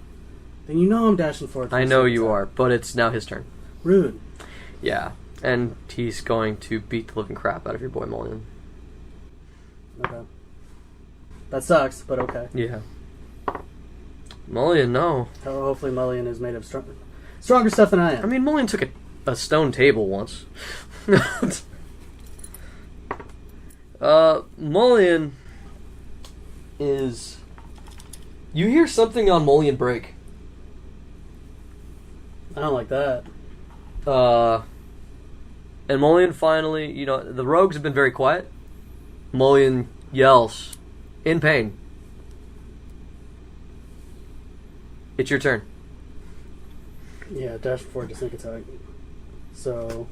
Speaker 2: Then you know I'm dashing forward.
Speaker 1: I know you are, but it's now his turn.
Speaker 2: Rude.
Speaker 1: Yeah, and he's going to beat the living crap out of your boy Mulion.
Speaker 2: Okay. That sucks, but okay.
Speaker 1: Yeah. Mulion, no.
Speaker 2: Hopefully Mulion is made of stronger stuff than I am.
Speaker 1: I mean, Mulion took a stone table once. Mulion is... You hear something on Mulion break.
Speaker 2: I don't like that.
Speaker 1: And Mulion finally, you know, the rogues have been very quiet. Mulion yells, in pain. It's your turn.
Speaker 2: Yeah, dash forward to sneak attack. So...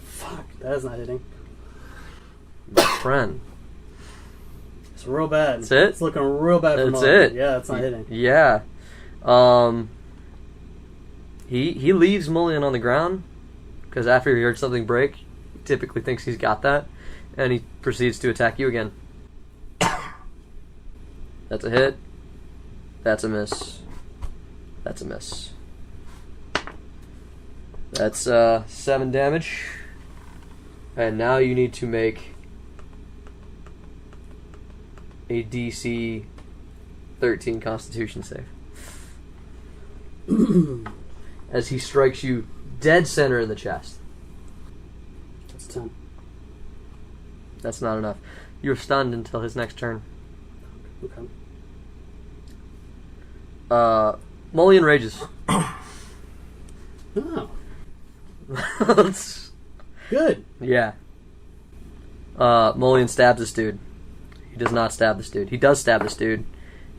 Speaker 2: Fuck, that is not hitting.
Speaker 1: My friend.
Speaker 2: It's real bad.
Speaker 1: That's it?
Speaker 2: It's looking real bad for
Speaker 1: That's
Speaker 2: Mulion.
Speaker 1: it.
Speaker 2: Yeah, it's not hitting.
Speaker 1: Yeah. He leaves Mulion on the ground because after he heard something break, he typically thinks he's got that, and he proceeds to attack you again. That's a hit. That's a miss. That's a miss. That's 7 damage. And now you need to make a DC 13 Constitution save. As he strikes you dead center in the chest.
Speaker 2: That's 10.
Speaker 1: That's not enough. You're stunned until his next turn.
Speaker 2: Okay.
Speaker 1: Mulion rages.
Speaker 2: Oh, good.
Speaker 1: Yeah. Mulion stabs this dude. He does not stab this dude. He does stab this dude.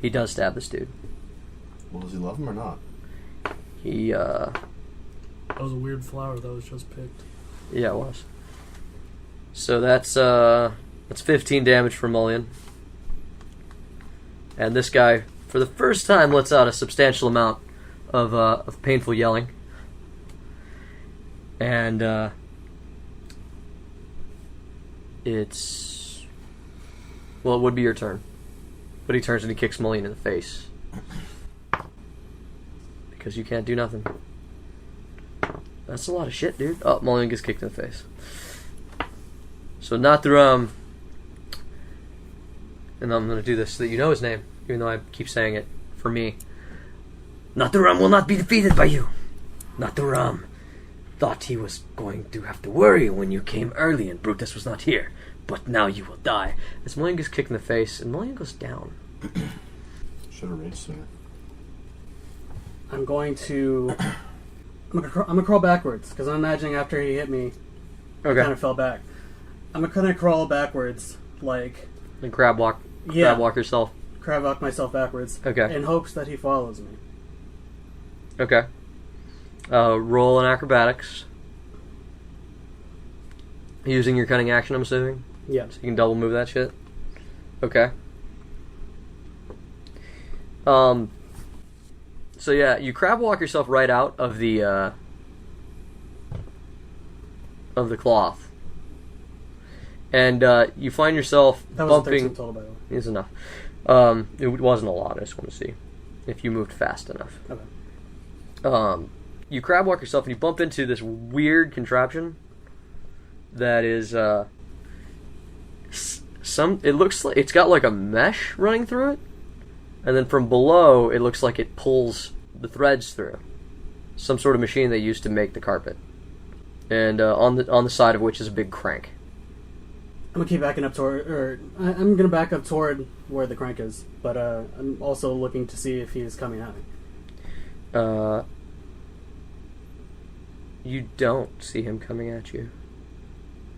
Speaker 1: He does stab this dude.
Speaker 5: Well, does he love him or not?
Speaker 1: He,
Speaker 4: That was a weird flower that was just picked.
Speaker 1: yeah, it was. So that's 15 damage for Mulion. And this guy, for the first time, lets out a substantial amount of painful yelling. And it's... Well, it would be your turn. But he turns and he kicks Mulion in the face. Because you can't do nothing. That's a lot of shit, dude. Oh, Mulion gets kicked in the face. So Nathuram... And I'm going to do this so that you know his name, even though I keep saying it for me. Nathuram will not be defeated by you. Nathuram thought he was going to have to worry when you came early and Brutus was not here. But now you will die. As Mulion gets kicked in the face, and Mulion goes down.
Speaker 5: Should have raged sooner.
Speaker 2: I'm going to... I'm gonna crawl backwards, because I'm imagining after he hit me, I kind of fell back. I'm gonna crawl backwards, like...
Speaker 1: And crab walk yourself.
Speaker 2: Crab walk myself backwards.
Speaker 1: Okay.
Speaker 2: In hopes that he follows me.
Speaker 1: Okay. Roll an acrobatics. Using your cunning action, I'm assuming?
Speaker 2: Yeah.
Speaker 1: So you can double move that shit? Okay. So yeah, you crab walk yourself right out of the cloth. And you find yourself
Speaker 2: That was
Speaker 1: bumping...
Speaker 2: 13 total, by the way.
Speaker 1: Is enough. It wasn't a lot, I just want to see if you moved fast enough.
Speaker 2: Okay.
Speaker 1: You crab walk yourself and you bump into this weird contraption that is it looks like it's got like a mesh running through it, and then from below it looks like it pulls the threads through. Some sort of machine they used to make the carpet. And on the side of which is a big crank.
Speaker 2: I'm gonna keep backing up I'm gonna back up toward where the crank is, but I'm also looking to see if he is coming at me.
Speaker 1: You don't see him coming at you.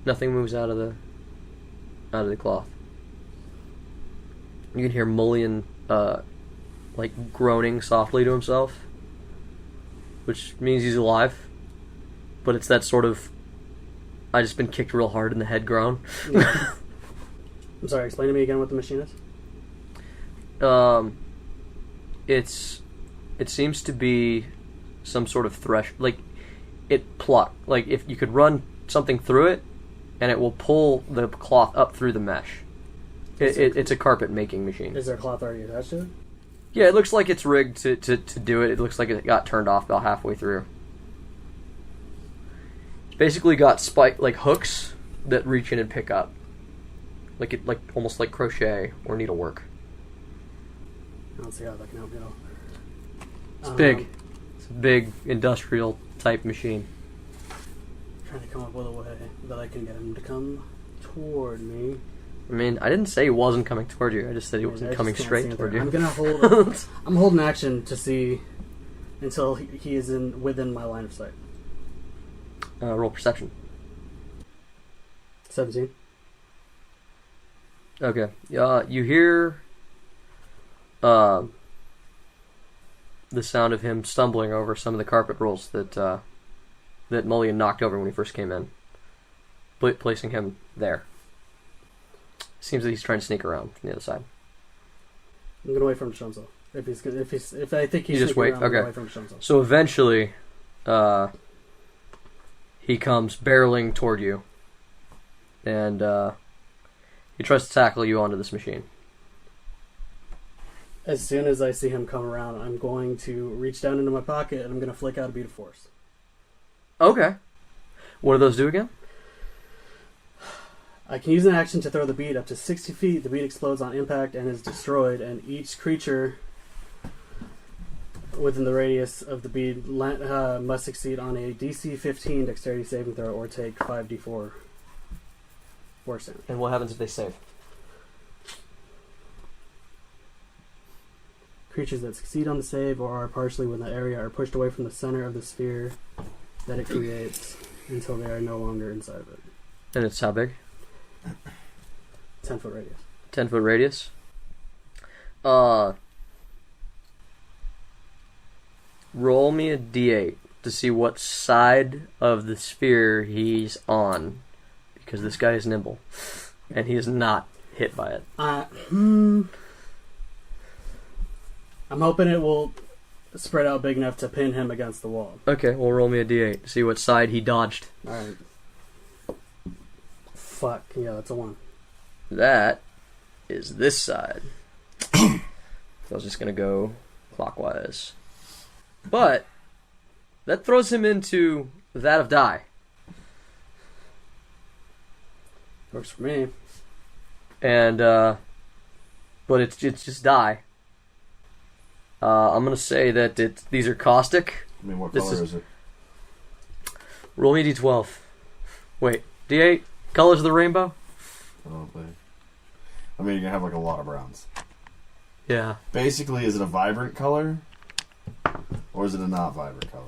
Speaker 1: Nothing moves out of the cloth. You can hear Mulion like groaning softly to himself, which means he's alive. But it's that sort of I just been kicked real hard in the head groan.
Speaker 2: Yeah. I'm sorry, explain to me again what the machine is.
Speaker 1: It seems to be some sort of like if you could run something through it, and it will pull the cloth up through the mesh. It's a carpet making machine.
Speaker 2: Is there a cloth already attached to it?
Speaker 1: Yeah, it looks like it's rigged to do it. It looks like it got turned off about halfway through. It's basically got hooks that reach in and pick up, like almost like crochet or needlework.
Speaker 2: I don't see how that can help you at all.
Speaker 1: It's big. It's a big industrial type machine.
Speaker 2: Trying to come up with a way that I can get him to come toward me.
Speaker 1: I mean, I didn't say he wasn't coming toward you. I just said he wasn't coming straight toward you.
Speaker 2: I'm gonna hold. I'm holding action to see until he is within my line of sight.
Speaker 1: Roll perception.
Speaker 2: 17.
Speaker 1: Okay. You hear the sound of him stumbling over some of the carpet rolls that Mulion knocked over when he first came in, placing him there. Seems that he's trying to sneak around from the other side.
Speaker 2: I'm gonna wait for him to show himself. If I think he's
Speaker 1: you just wait.
Speaker 2: around, I'm gonna
Speaker 1: Okay.
Speaker 2: wait for him to show himself.
Speaker 1: So eventually, he comes barreling toward you, and he tries to tackle you onto this machine.
Speaker 2: As soon as I see him come around, I'm going to reach down into my pocket and I'm gonna flick out a bead of force.
Speaker 1: Okay. What do those do again?
Speaker 2: I can use an action to throw the bead up to 60 feet. The bead explodes on impact and is destroyed, and each creature within the radius of the bead must succeed on a DC 15 dexterity saving throw or take 5d4 force damage.
Speaker 1: And what happens if they save?
Speaker 2: Creatures that succeed on the save or are partially within the area are pushed away from the center of the sphere that it creates until they are no longer inside of it.
Speaker 1: And it's how big?
Speaker 2: 10-foot radius.
Speaker 1: 10-foot radius. Roll me a d8 to see what side of the sphere he's on, because this guy is nimble, and he is not hit by it.
Speaker 2: I'm hoping it will spread out big enough to pin him against the wall.
Speaker 1: Okay, well, roll me a d8 to see what side he dodged.
Speaker 2: Alright. Fuck, yeah, that's a 1.
Speaker 1: That is this side. So I was just going to go clockwise. But that throws him into that of die.
Speaker 2: Works for me.
Speaker 1: And, but it's just die. I'm going to say that these are caustic.
Speaker 5: I mean, what
Speaker 1: This
Speaker 5: color
Speaker 1: is-
Speaker 5: is it?
Speaker 1: Roll me d12. Wait, d8? Colors of the rainbow?
Speaker 5: Probably. I mean, you're gonna have like a lot of browns.
Speaker 1: Yeah.
Speaker 5: Basically, is it a vibrant color, or is it a not vibrant color?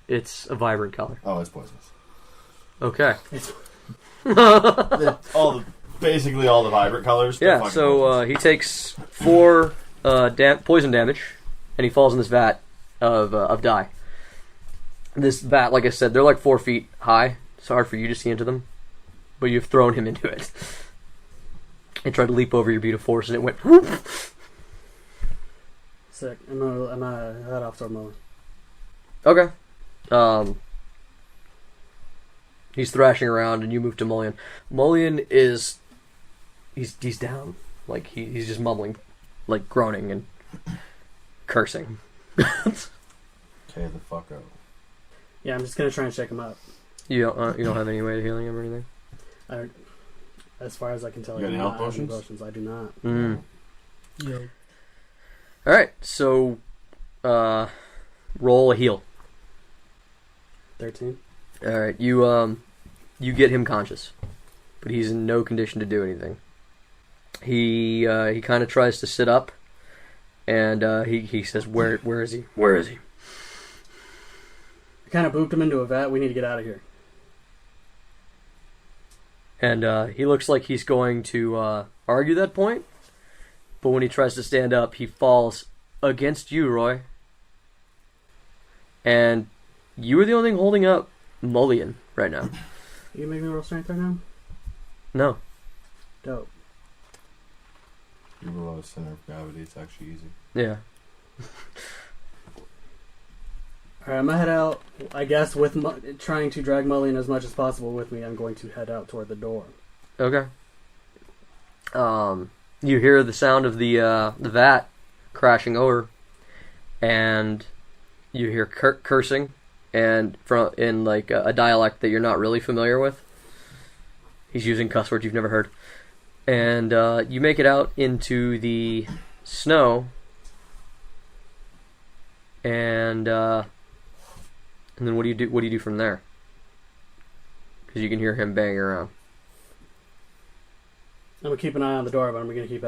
Speaker 1: It's a vibrant color.
Speaker 5: Oh, it's poisonous.
Speaker 1: Okay.
Speaker 5: Basically all the vibrant colors. they're
Speaker 1: Yeah,
Speaker 5: fucking
Speaker 1: so
Speaker 5: poisonous.
Speaker 1: he takes 4 poison damage, and he falls in this vat of dye. This vat, like I said, they're like 4 feet high. It's hard for you to see into them, but you've thrown him into it. He tried to leap over your beat of force, and it went whoop.
Speaker 2: Sick. I'm gonna head off toward Mulion.
Speaker 1: Okay. He's thrashing around, and you move to Mulion. Mulion is... He's down. Like, he's just mumbling, like, groaning and cursing.
Speaker 5: Okay, the fuck out.
Speaker 2: Yeah, I'm just gonna try and shake him up.
Speaker 1: You don't have any way of healing him or anything?
Speaker 2: As far as I can tell,
Speaker 5: You got
Speaker 2: I do
Speaker 5: any
Speaker 2: not
Speaker 5: health
Speaker 2: have any
Speaker 5: potions?
Speaker 2: potions. I do not.
Speaker 4: Yo.
Speaker 1: Alright, so... roll a heal.
Speaker 2: 13.
Speaker 1: Alright, you get him conscious, but he's in no condition to do anything. He kind of tries to sit up, and he says, "Where is he? Where is he?"
Speaker 2: I kind of booped him into a vat. We need to get out of here.
Speaker 1: And he looks like he's going to argue that point, but when he tries to stand up, he falls against you, Roy. And you are the only thing holding up Mulion right now.
Speaker 2: You make me roll strength right now?
Speaker 1: No.
Speaker 2: Dope.
Speaker 5: You're below the center of gravity. It's actually easy.
Speaker 1: Yeah.
Speaker 2: Alright, I'm gonna head out. I guess with trying to drag Mulion as much as possible with me, I'm going to head out toward the door.
Speaker 1: Okay. You hear the sound of the vat crashing over, and you hear cursing, and in like a dialect that you're not really familiar with. He's using cuss words you've never heard, and you make it out into the snow, and then what do you do? What do you do from there? Because you can hear him banging around.
Speaker 2: I'm gonna keep an eye on the door, but I'm gonna keep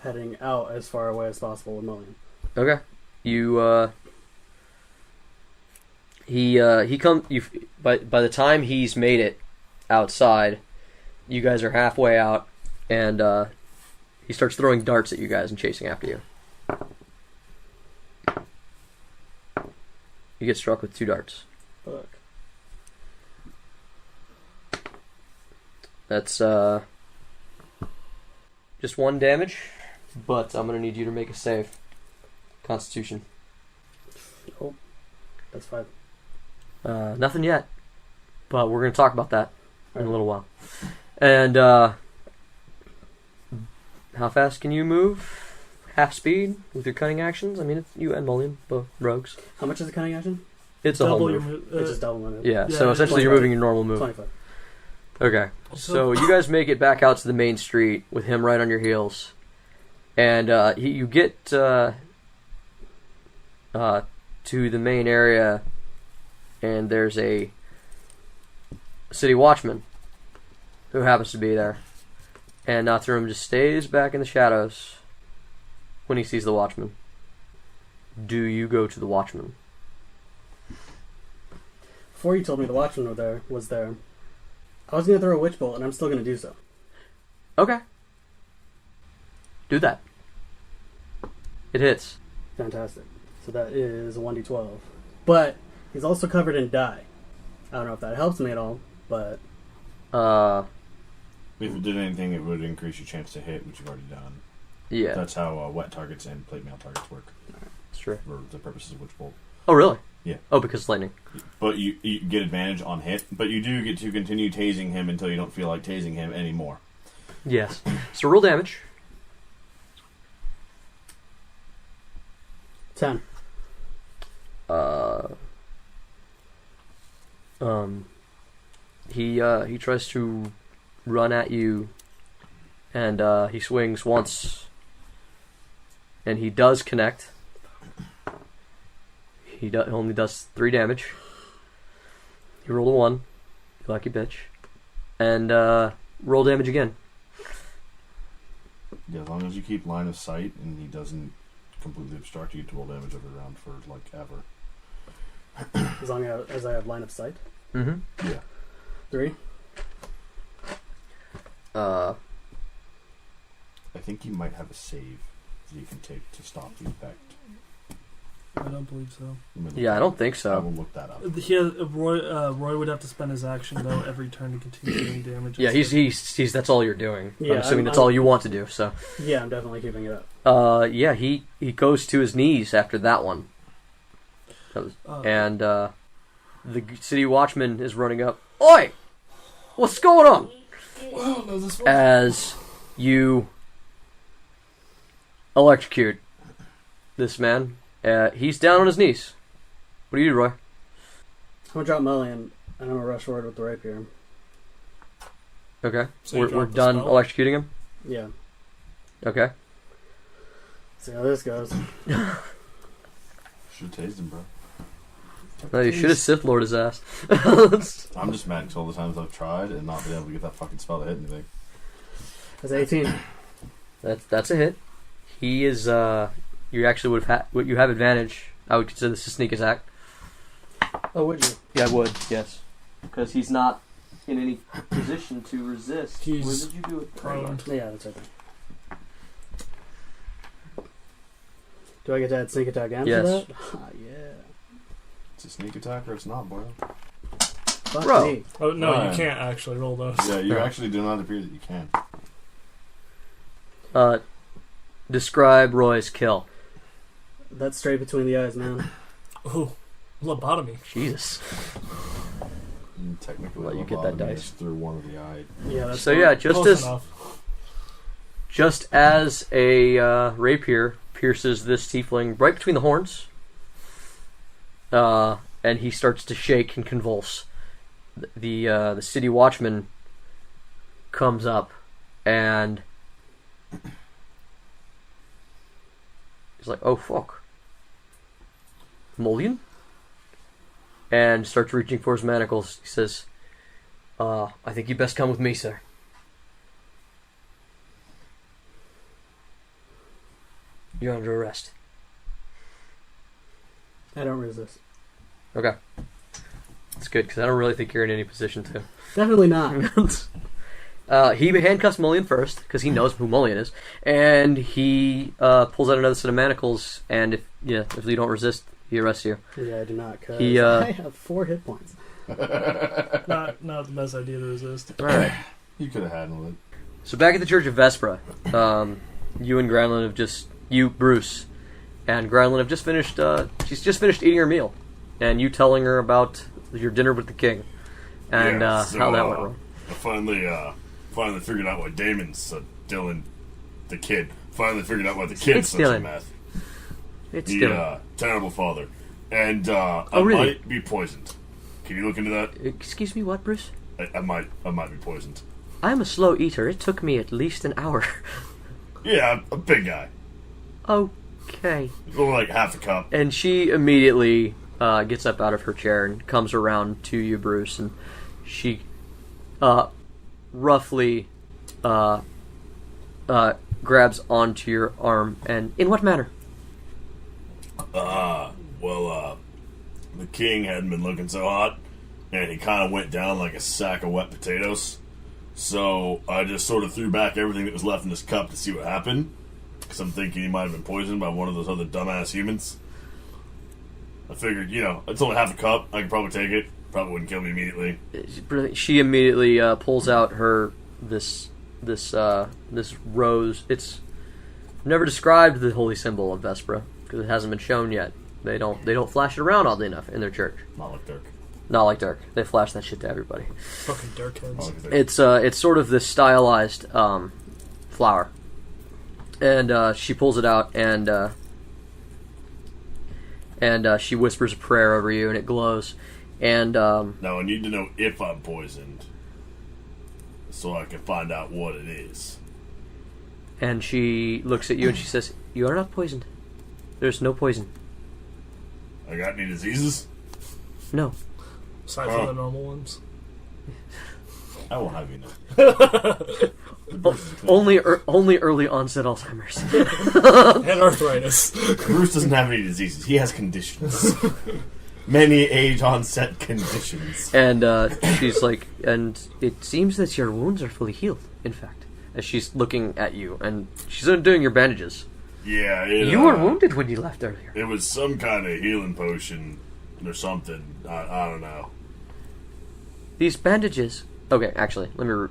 Speaker 2: heading out as far away as possible with Mulion.
Speaker 1: Okay. You he come you by the time he's made it outside, you guys are halfway out, and he starts throwing darts at you guys and chasing after you. You get struck with 2 darts.
Speaker 2: Fuck.
Speaker 1: That's just 1 damage, but I'm gonna need you to make a save. Constitution.
Speaker 2: Oh, that's 5.
Speaker 1: Nothing yet, but we're gonna talk about that in a little while. And how fast can you move? Half speed with your cunning actions? I mean, it's you and Mulion, both rogues.
Speaker 2: How much is the cunning action?
Speaker 1: It's a whole
Speaker 4: Double your
Speaker 1: move.
Speaker 4: move.
Speaker 2: It's just double my move.
Speaker 1: Yeah,
Speaker 4: Yeah,
Speaker 1: so essentially you're
Speaker 2: 25.
Speaker 1: moving your normal move.
Speaker 2: 25.
Speaker 1: Okay, so you guys make it back out to the main street with him right on your heels, and you get to the main area, and there's a city watchman who happens to be there, and Natsurum just stays back in the shadows when he sees the watchman. Do you go to the watchman?
Speaker 2: Before you told me the watchman was there, I was gonna throw a witch bolt, and I'm still gonna do so.
Speaker 1: Okay. Do that. It hits.
Speaker 2: Fantastic. So that is a 1d12. But he's also covered in dye. I don't know if that helps me at all, but
Speaker 3: If it did anything, it would increase your chance to hit, which you've already done.
Speaker 1: yeah,
Speaker 3: That's how wet targets and plate mail targets work
Speaker 1: that's true.
Speaker 3: for the purposes of Witch Bolt.
Speaker 1: Oh, really?
Speaker 3: Yeah.
Speaker 1: Oh, because it's lightning.
Speaker 3: But you get advantage on hit, but you do get to continue tasing him until you don't feel like tasing him anymore.
Speaker 1: Yes. So roll damage.
Speaker 2: 10.
Speaker 1: He tries to run at you, and he swings once, and he does connect. He only does 3 damage. You rolled a 1, you lucky bitch, and roll damage again.
Speaker 3: Yeah, as long as you keep line of sight and he doesn't completely obstruct you, to roll damage every round for like ever.
Speaker 2: As long as I have line of sight.
Speaker 1: Mm-hmm.
Speaker 3: Yeah.
Speaker 2: 3.
Speaker 3: I think you might have a save that you can take to stop the effect.
Speaker 4: I don't believe so.
Speaker 1: Yeah, I don't think
Speaker 3: I
Speaker 1: so.
Speaker 3: will look that up.
Speaker 4: Roy would have to spend his action though every turn to continue doing damage.
Speaker 1: Yeah, he's that's all you're doing.
Speaker 2: Yeah,
Speaker 1: I'm assuming that's
Speaker 2: I'm-
Speaker 1: all you want to do. So,
Speaker 2: Yeah, I'm definitely keeping it up.
Speaker 1: yeah, he goes to his knees after that one, and the city watchman is running up. Oi, what's going on?
Speaker 4: Wow, no, this one.
Speaker 1: As you electrocute this man, he's down on his knees. What do you do, Roy?
Speaker 2: I'm gonna drop Mulion, and I'm gonna rush forward with the rapier.
Speaker 1: Okay,
Speaker 4: So you
Speaker 1: we're
Speaker 4: drop the
Speaker 1: done
Speaker 4: spell?
Speaker 1: electrocuting him.
Speaker 2: Yeah.
Speaker 1: Okay.
Speaker 2: See how this goes.
Speaker 3: Should have tased him, bro.
Speaker 1: No, you should have Sith Lord his ass.
Speaker 3: I'm just mad because all the times I've tried and not been able to get that fucking spell to hit anything.
Speaker 2: That's 18.
Speaker 1: That's a hit. He is. You actually would have you have advantage. I would consider this a sneak attack.
Speaker 2: Oh, would you?
Speaker 1: Yeah, I would. Yes, because he's not in any position to resist.
Speaker 4: He's
Speaker 1: Where did you do it?
Speaker 4: prone.
Speaker 2: Yeah, that's right there. Do I get to add sneak attack and
Speaker 1: Yes.
Speaker 2: for that? Ah, yeah.
Speaker 3: It's a sneak attack or it's not, boy.
Speaker 2: Fuck
Speaker 1: Bro.
Speaker 2: me.
Speaker 4: Oh no,
Speaker 3: Fine.
Speaker 4: you can't actually roll those.
Speaker 3: Yeah, you
Speaker 1: Yeah.
Speaker 3: actually do not appear that you can.
Speaker 1: Describe Roy's kill.
Speaker 2: That's straight between the eyes, man.
Speaker 4: Oh, Lobotomy.
Speaker 1: Jesus.
Speaker 5: Technically,
Speaker 1: Let you get that
Speaker 5: lobotomy
Speaker 1: dice.
Speaker 5: is through one of the eye.
Speaker 2: Yeah, that's
Speaker 1: So yeah,
Speaker 4: Close enough.
Speaker 1: just as a rapier pierces this tiefling right between the horns, and he starts to shake and convulse. The city watchman comes up and he's like, "Oh fuck, Mulion," and starts reaching for his manacles. He says, "I think you best come with me, sir." You're under arrest.
Speaker 2: I don't resist.
Speaker 1: Okay. That's good, because I don't really think you're in any position to.
Speaker 2: Definitely not.
Speaker 1: He handcuffs Mulion first, because he knows who Mulion is, and he pulls out another set of manacles, and if you don't resist, he arrests you.
Speaker 2: Yeah, I do not, because
Speaker 1: He,
Speaker 2: I have 4 hit points.
Speaker 4: Not the best idea to resist.
Speaker 1: Alright.
Speaker 5: You could have handled it.
Speaker 1: So back at the Church of Vespra, you and Granlin have just... You, Bruce, and Granlin have just finished... she's just finished eating her meal, and you telling her about your dinner with the king, and
Speaker 3: So,
Speaker 1: how that went wrong.
Speaker 3: I finally figured out why Damon's Dillon, the kid. Finally figured out why the kid's
Speaker 1: It's
Speaker 3: such
Speaker 1: Dillon.
Speaker 3: a meth.
Speaker 1: It's
Speaker 3: The
Speaker 1: Dillon.
Speaker 3: terrible father. And I
Speaker 1: really?
Speaker 3: might be poisoned. Can you look into that?
Speaker 1: Excuse me, what, Bruce?
Speaker 3: I might be poisoned.
Speaker 1: I'm a slow eater. It took me at least an hour.
Speaker 3: Yeah, I'm a big guy.
Speaker 1: Okay.
Speaker 3: Only like half a cup.
Speaker 1: And she immediately gets up out of her chair and comes around to you, Bruce, and she roughly grabs onto your arm. And in what manner?
Speaker 3: The king hadn't been looking so hot, and he kind of went down like a sack of wet potatoes. So I just sort of threw back everything that was left in this cup to see what happened, because I'm thinking he might have been poisoned by one of those other dumbass humans. I figured, it's only half a cup. I could probably take it. Probably wouldn't kill me immediately.
Speaker 1: She immediately pulls out this rose. It's never described the holy symbol of Vespra because it hasn't been shown yet. They don't flash it around oddly enough in their church.
Speaker 3: Not like Dirk.
Speaker 1: Not like Dirk. They flash that shit to everybody.
Speaker 4: Fucking Dirk heads.
Speaker 3: Not like Dirk.
Speaker 1: It's sort of this stylized flower, and she pulls it out and she whispers a prayer over you, and it glows. And
Speaker 3: Now I need to know if I'm poisoned, so I can find out what it is.
Speaker 1: and she looks at you and she says, "You are not poisoned. There's no poison.
Speaker 3: I got any diseases?
Speaker 1: No."
Speaker 4: Aside from the normal ones.
Speaker 3: I won't have you know.
Speaker 1: Only early onset Alzheimer's.
Speaker 4: And arthritis.
Speaker 3: Bruce doesn't have any diseases. He has conditions. Many age onset conditions.
Speaker 1: And she's like, and it seems that your wounds are fully healed, in fact. As she's looking at you, and she's undoing your bandages.
Speaker 3: Yeah,
Speaker 1: You were wounded when you left earlier.
Speaker 3: It was some kind of healing potion or something. I don't know.
Speaker 1: These bandages... Okay, actually, let me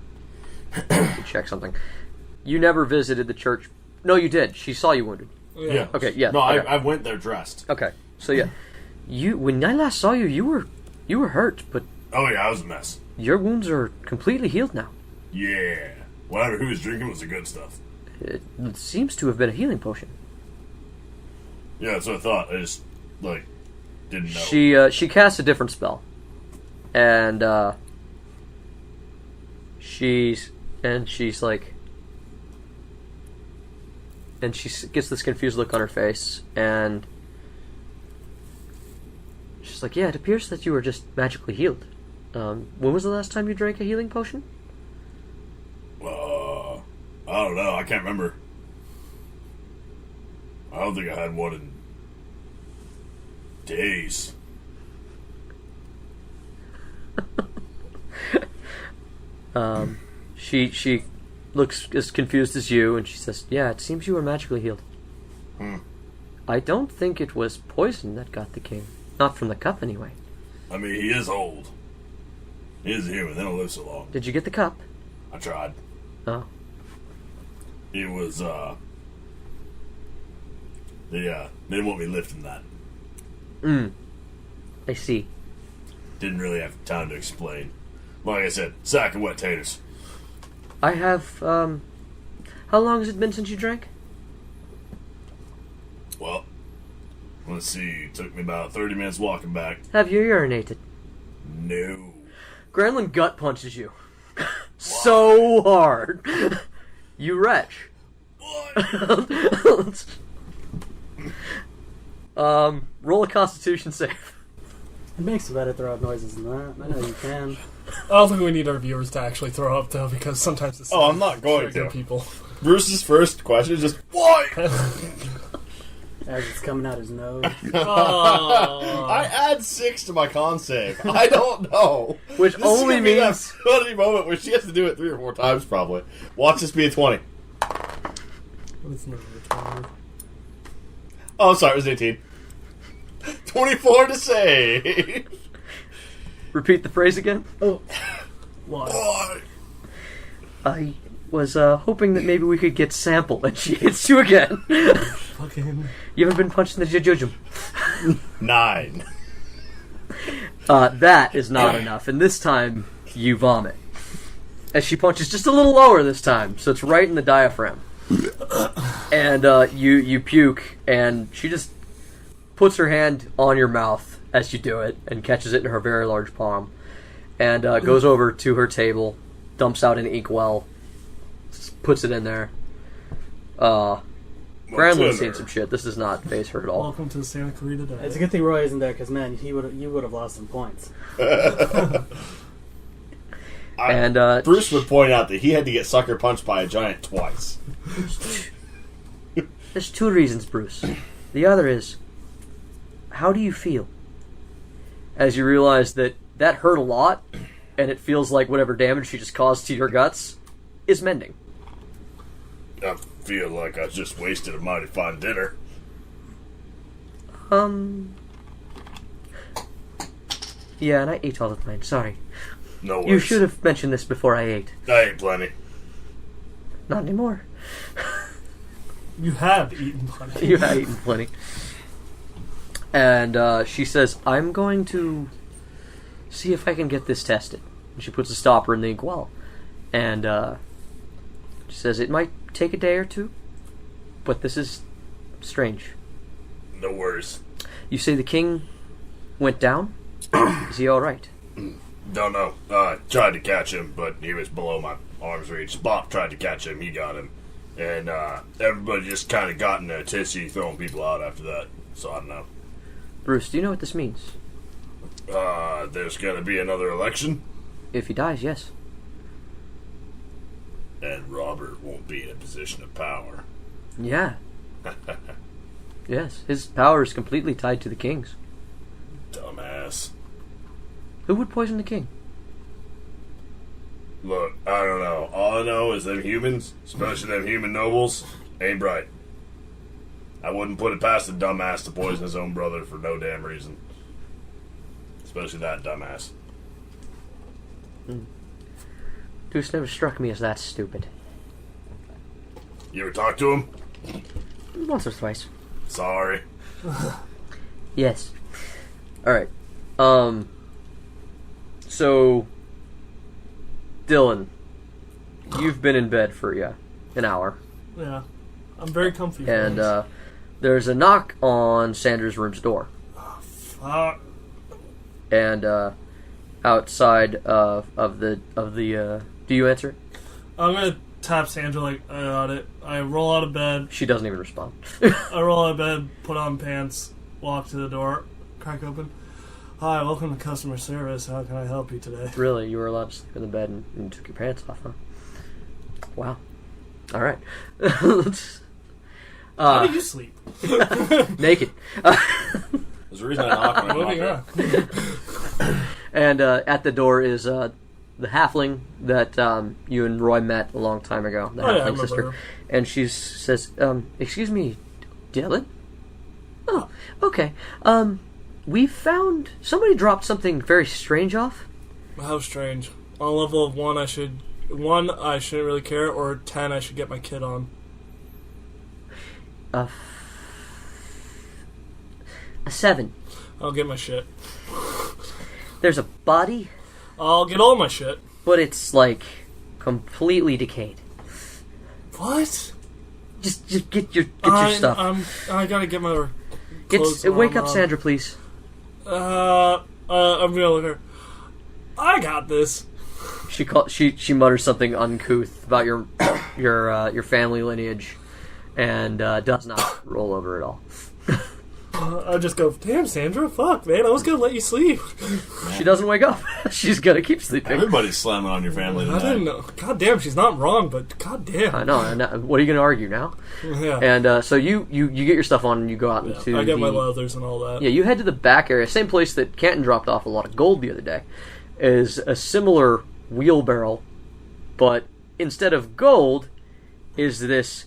Speaker 1: check something. You never visited the church... No, you did. She saw you wounded.
Speaker 3: Yeah.
Speaker 1: Okay, yeah.
Speaker 3: No,
Speaker 1: okay.
Speaker 3: I went there dressed.
Speaker 1: Okay, so yeah. When I last saw you, you were hurt, but
Speaker 3: Oh yeah, I was a mess.
Speaker 1: your wounds are completely healed now.
Speaker 3: Yeah. Whatever he was drinking was the good stuff.
Speaker 1: It seems to have been a healing potion.
Speaker 3: Yeah, that's what I thought. I just, didn't know.
Speaker 1: She casts a different spell, and she's like, and she gets this confused look on her face, and she's like, "Yeah, it appears that you were just magically healed. When was the last time you drank a healing potion?"
Speaker 3: I don't know. I can't remember. I don't think I had one in days.
Speaker 1: She looks as confused as you, and she says, "Yeah, it seems you were magically healed. I don't think it was poison that got the king. Not from the cup, anyway."
Speaker 3: I mean, he is old. He is human. They don't live so long.
Speaker 1: Did you get the cup?
Speaker 3: I tried.
Speaker 1: Oh.
Speaker 3: It was, they didn't want me lifting that.
Speaker 1: I see.
Speaker 3: Didn't really have time to explain. Like I said, sack of wet taters.
Speaker 1: I have, how long has it been since you drank?
Speaker 3: Well, let's see. It took me about 30 minutes walking back.
Speaker 1: Have you urinated?
Speaker 3: No.
Speaker 1: Granlin gut punches you. So hard. You retch.
Speaker 3: What?
Speaker 1: Roll a Constitution save.
Speaker 2: It makes it better throw up noises than that. I know you can.
Speaker 4: I don't think we need our viewers to actually throw up, though, because sometimes it's
Speaker 3: Oh, I'm not going
Speaker 4: trigger
Speaker 3: to.
Speaker 4: people.
Speaker 3: Bruce's first question is just, why?
Speaker 2: As it's coming out his nose.
Speaker 4: Oh.
Speaker 3: I add 6 to my con save. I don't know.
Speaker 1: Which
Speaker 3: This
Speaker 1: only
Speaker 3: is gonna be that
Speaker 1: means...
Speaker 3: funny moment where she has to do it 3 or 4 times, probably. Watch this be a 20.
Speaker 4: It's not a 20.
Speaker 3: Oh, sorry, it was 18. 24 to save.
Speaker 1: Repeat the phrase again.
Speaker 2: Oh,
Speaker 4: Why?
Speaker 3: Why?
Speaker 1: I was hoping that maybe we could get Sample, and she hits you again.
Speaker 4: Fucking...
Speaker 1: You ever been punched in the jujujum?
Speaker 3: 9.
Speaker 1: That is not enough, and this time you vomit. As she punches just a little lower this time, so it's right in the diaphragm. And you puke, and she just puts her hand on your mouth as you do it, and catches it in her very large palm, and goes over to her table, dumps out an inkwell, puts it in there. Granlin's seen some shit. This does not faze her at all.
Speaker 4: Welcome to Santa Clarita Day.
Speaker 2: it's a good thing Roy isn't there, because, man, you would have lost some points.
Speaker 3: Bruce would point out that he had to get sucker punched by a giant twice.
Speaker 1: There's 2 reasons, Bruce. The other is, how do you feel? As you realize that hurt a lot, and it feels like whatever damage she just caused to your guts is mending.
Speaker 3: I feel like I just wasted a mighty fine dinner.
Speaker 1: Yeah, and I ate all of mine, sorry.
Speaker 3: No worries.
Speaker 1: You should have mentioned this before I ate.
Speaker 3: I ate plenty.
Speaker 1: Not anymore.
Speaker 4: You have eaten plenty.
Speaker 1: You have eaten plenty. And she says, I'm going to see if I can get this tested. And she puts a stopper in the inkwell. And she says, it might take a day or 2, but this is strange.
Speaker 3: No worries.
Speaker 1: You say the king went down? Is he alright?
Speaker 3: Don't know. I tried to catch him, but he was below my arm's reach. Spock tried to catch him, he got him. And everybody just kind of got in a tizzy throwing people out after that. So I don't know.
Speaker 1: Bruce, do you know what this means?
Speaker 3: There's gonna be another election,
Speaker 1: If he dies, yes.
Speaker 3: and Robert won't be in a position of power.
Speaker 1: Yeah. Yes, his power is completely tied to the king's.
Speaker 3: Dumbass.
Speaker 1: Who would poison the king?
Speaker 3: Look, I don't know. All I know is them humans, especially them human nobles, ain't bright. I wouldn't put it past a dumbass to poison his own brother for no damn reason. Especially that dumbass.
Speaker 1: Deuce never struck me as that stupid.
Speaker 3: You ever talk to him?
Speaker 1: Once or twice.
Speaker 3: Sorry.
Speaker 1: Yes. Alright. So, Dillon, you've been in bed for, an hour.
Speaker 4: Yeah. I'm very comfy.
Speaker 1: And, there's a knock on Sandra's room's door.
Speaker 4: Fuck.
Speaker 1: And, outside of the, do you answer it?
Speaker 4: I'm gonna tap Sandra like I got it. I roll out of bed.
Speaker 1: She doesn't even respond.
Speaker 4: I roll out of bed, put on pants, walk to the door, crack open. Hi, welcome to customer service. How can I help you today?
Speaker 1: Really? You were allowed to sleep in the bed and took your pants off, huh? Wow. Alright.
Speaker 4: How do you sleep?
Speaker 1: Naked.
Speaker 3: There's a reason I knock when I
Speaker 4: Moving
Speaker 3: walk
Speaker 4: on.
Speaker 3: in.
Speaker 1: And at the door is the halfling that you and Roy met a long time ago. The
Speaker 4: Oh, yeah, I
Speaker 1: halfling
Speaker 4: remember
Speaker 1: sister.
Speaker 4: her.
Speaker 1: And she says, excuse me, Dillon? Oh, okay. We found... Somebody dropped something very strange off.
Speaker 4: How strange. On a level of 1, I shouldn't really care, or 10, I should get my kid on.
Speaker 1: A 7.
Speaker 4: I'll get my shit.
Speaker 1: There's a body,
Speaker 4: I'll get all my shit.
Speaker 1: but it's like completely decayed.
Speaker 4: What?
Speaker 1: Just get your stuff.
Speaker 4: I gotta get my clothes on.
Speaker 1: Wake up, Sandra, please.
Speaker 4: I'm gonna look at her. I got this.
Speaker 1: She mutters something uncouth about your family lineage, and does not roll over at all.
Speaker 4: I just go, damn, Sandra, fuck, man, I was gonna let you sleep.
Speaker 1: She doesn't wake up. She's gonna keep sleeping.
Speaker 3: Everybody's slamming on your family
Speaker 4: I
Speaker 3: tonight.
Speaker 4: didn't know. God damn, she's not wrong, but god damn.
Speaker 1: I know. And what are you gonna argue now?
Speaker 4: Yeah.
Speaker 1: And so you get your stuff on and you go out into.
Speaker 4: I got my leathers and all that.
Speaker 1: Yeah, you head to the back area, same place that Canton dropped off a lot of gold the other day. Is a similar wheelbarrow, but instead of gold, is this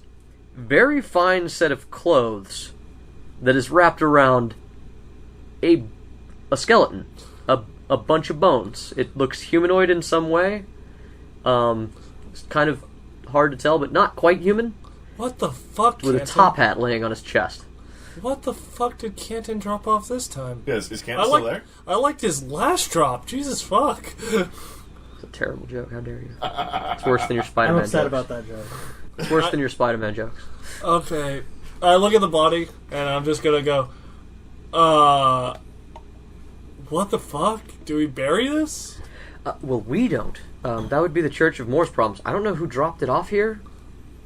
Speaker 1: very fine set of clothes that is wrapped around a skeleton, a bunch of bones. It looks humanoid in some way. It's kind of hard to tell, but not quite human.
Speaker 4: What the fuck,
Speaker 1: With
Speaker 4: Canton?
Speaker 1: a top hat laying on his chest.
Speaker 4: What the fuck did Canton drop off this time?
Speaker 3: Yes, is Canton still there?
Speaker 4: I liked his last drop. Jesus fuck.
Speaker 1: It's a terrible joke. How dare you? It's worse than your
Speaker 2: I'm
Speaker 1: Spider-Man
Speaker 2: upset
Speaker 1: jokes.
Speaker 2: about that joke.
Speaker 1: It's worse than your Spider-Man jokes.
Speaker 4: Okay. I look at the body, and I'm just gonna go, what the fuck? Do we bury this?
Speaker 1: Well, we don't. That would be the Church of Moore's problems. I don't know who dropped it off here,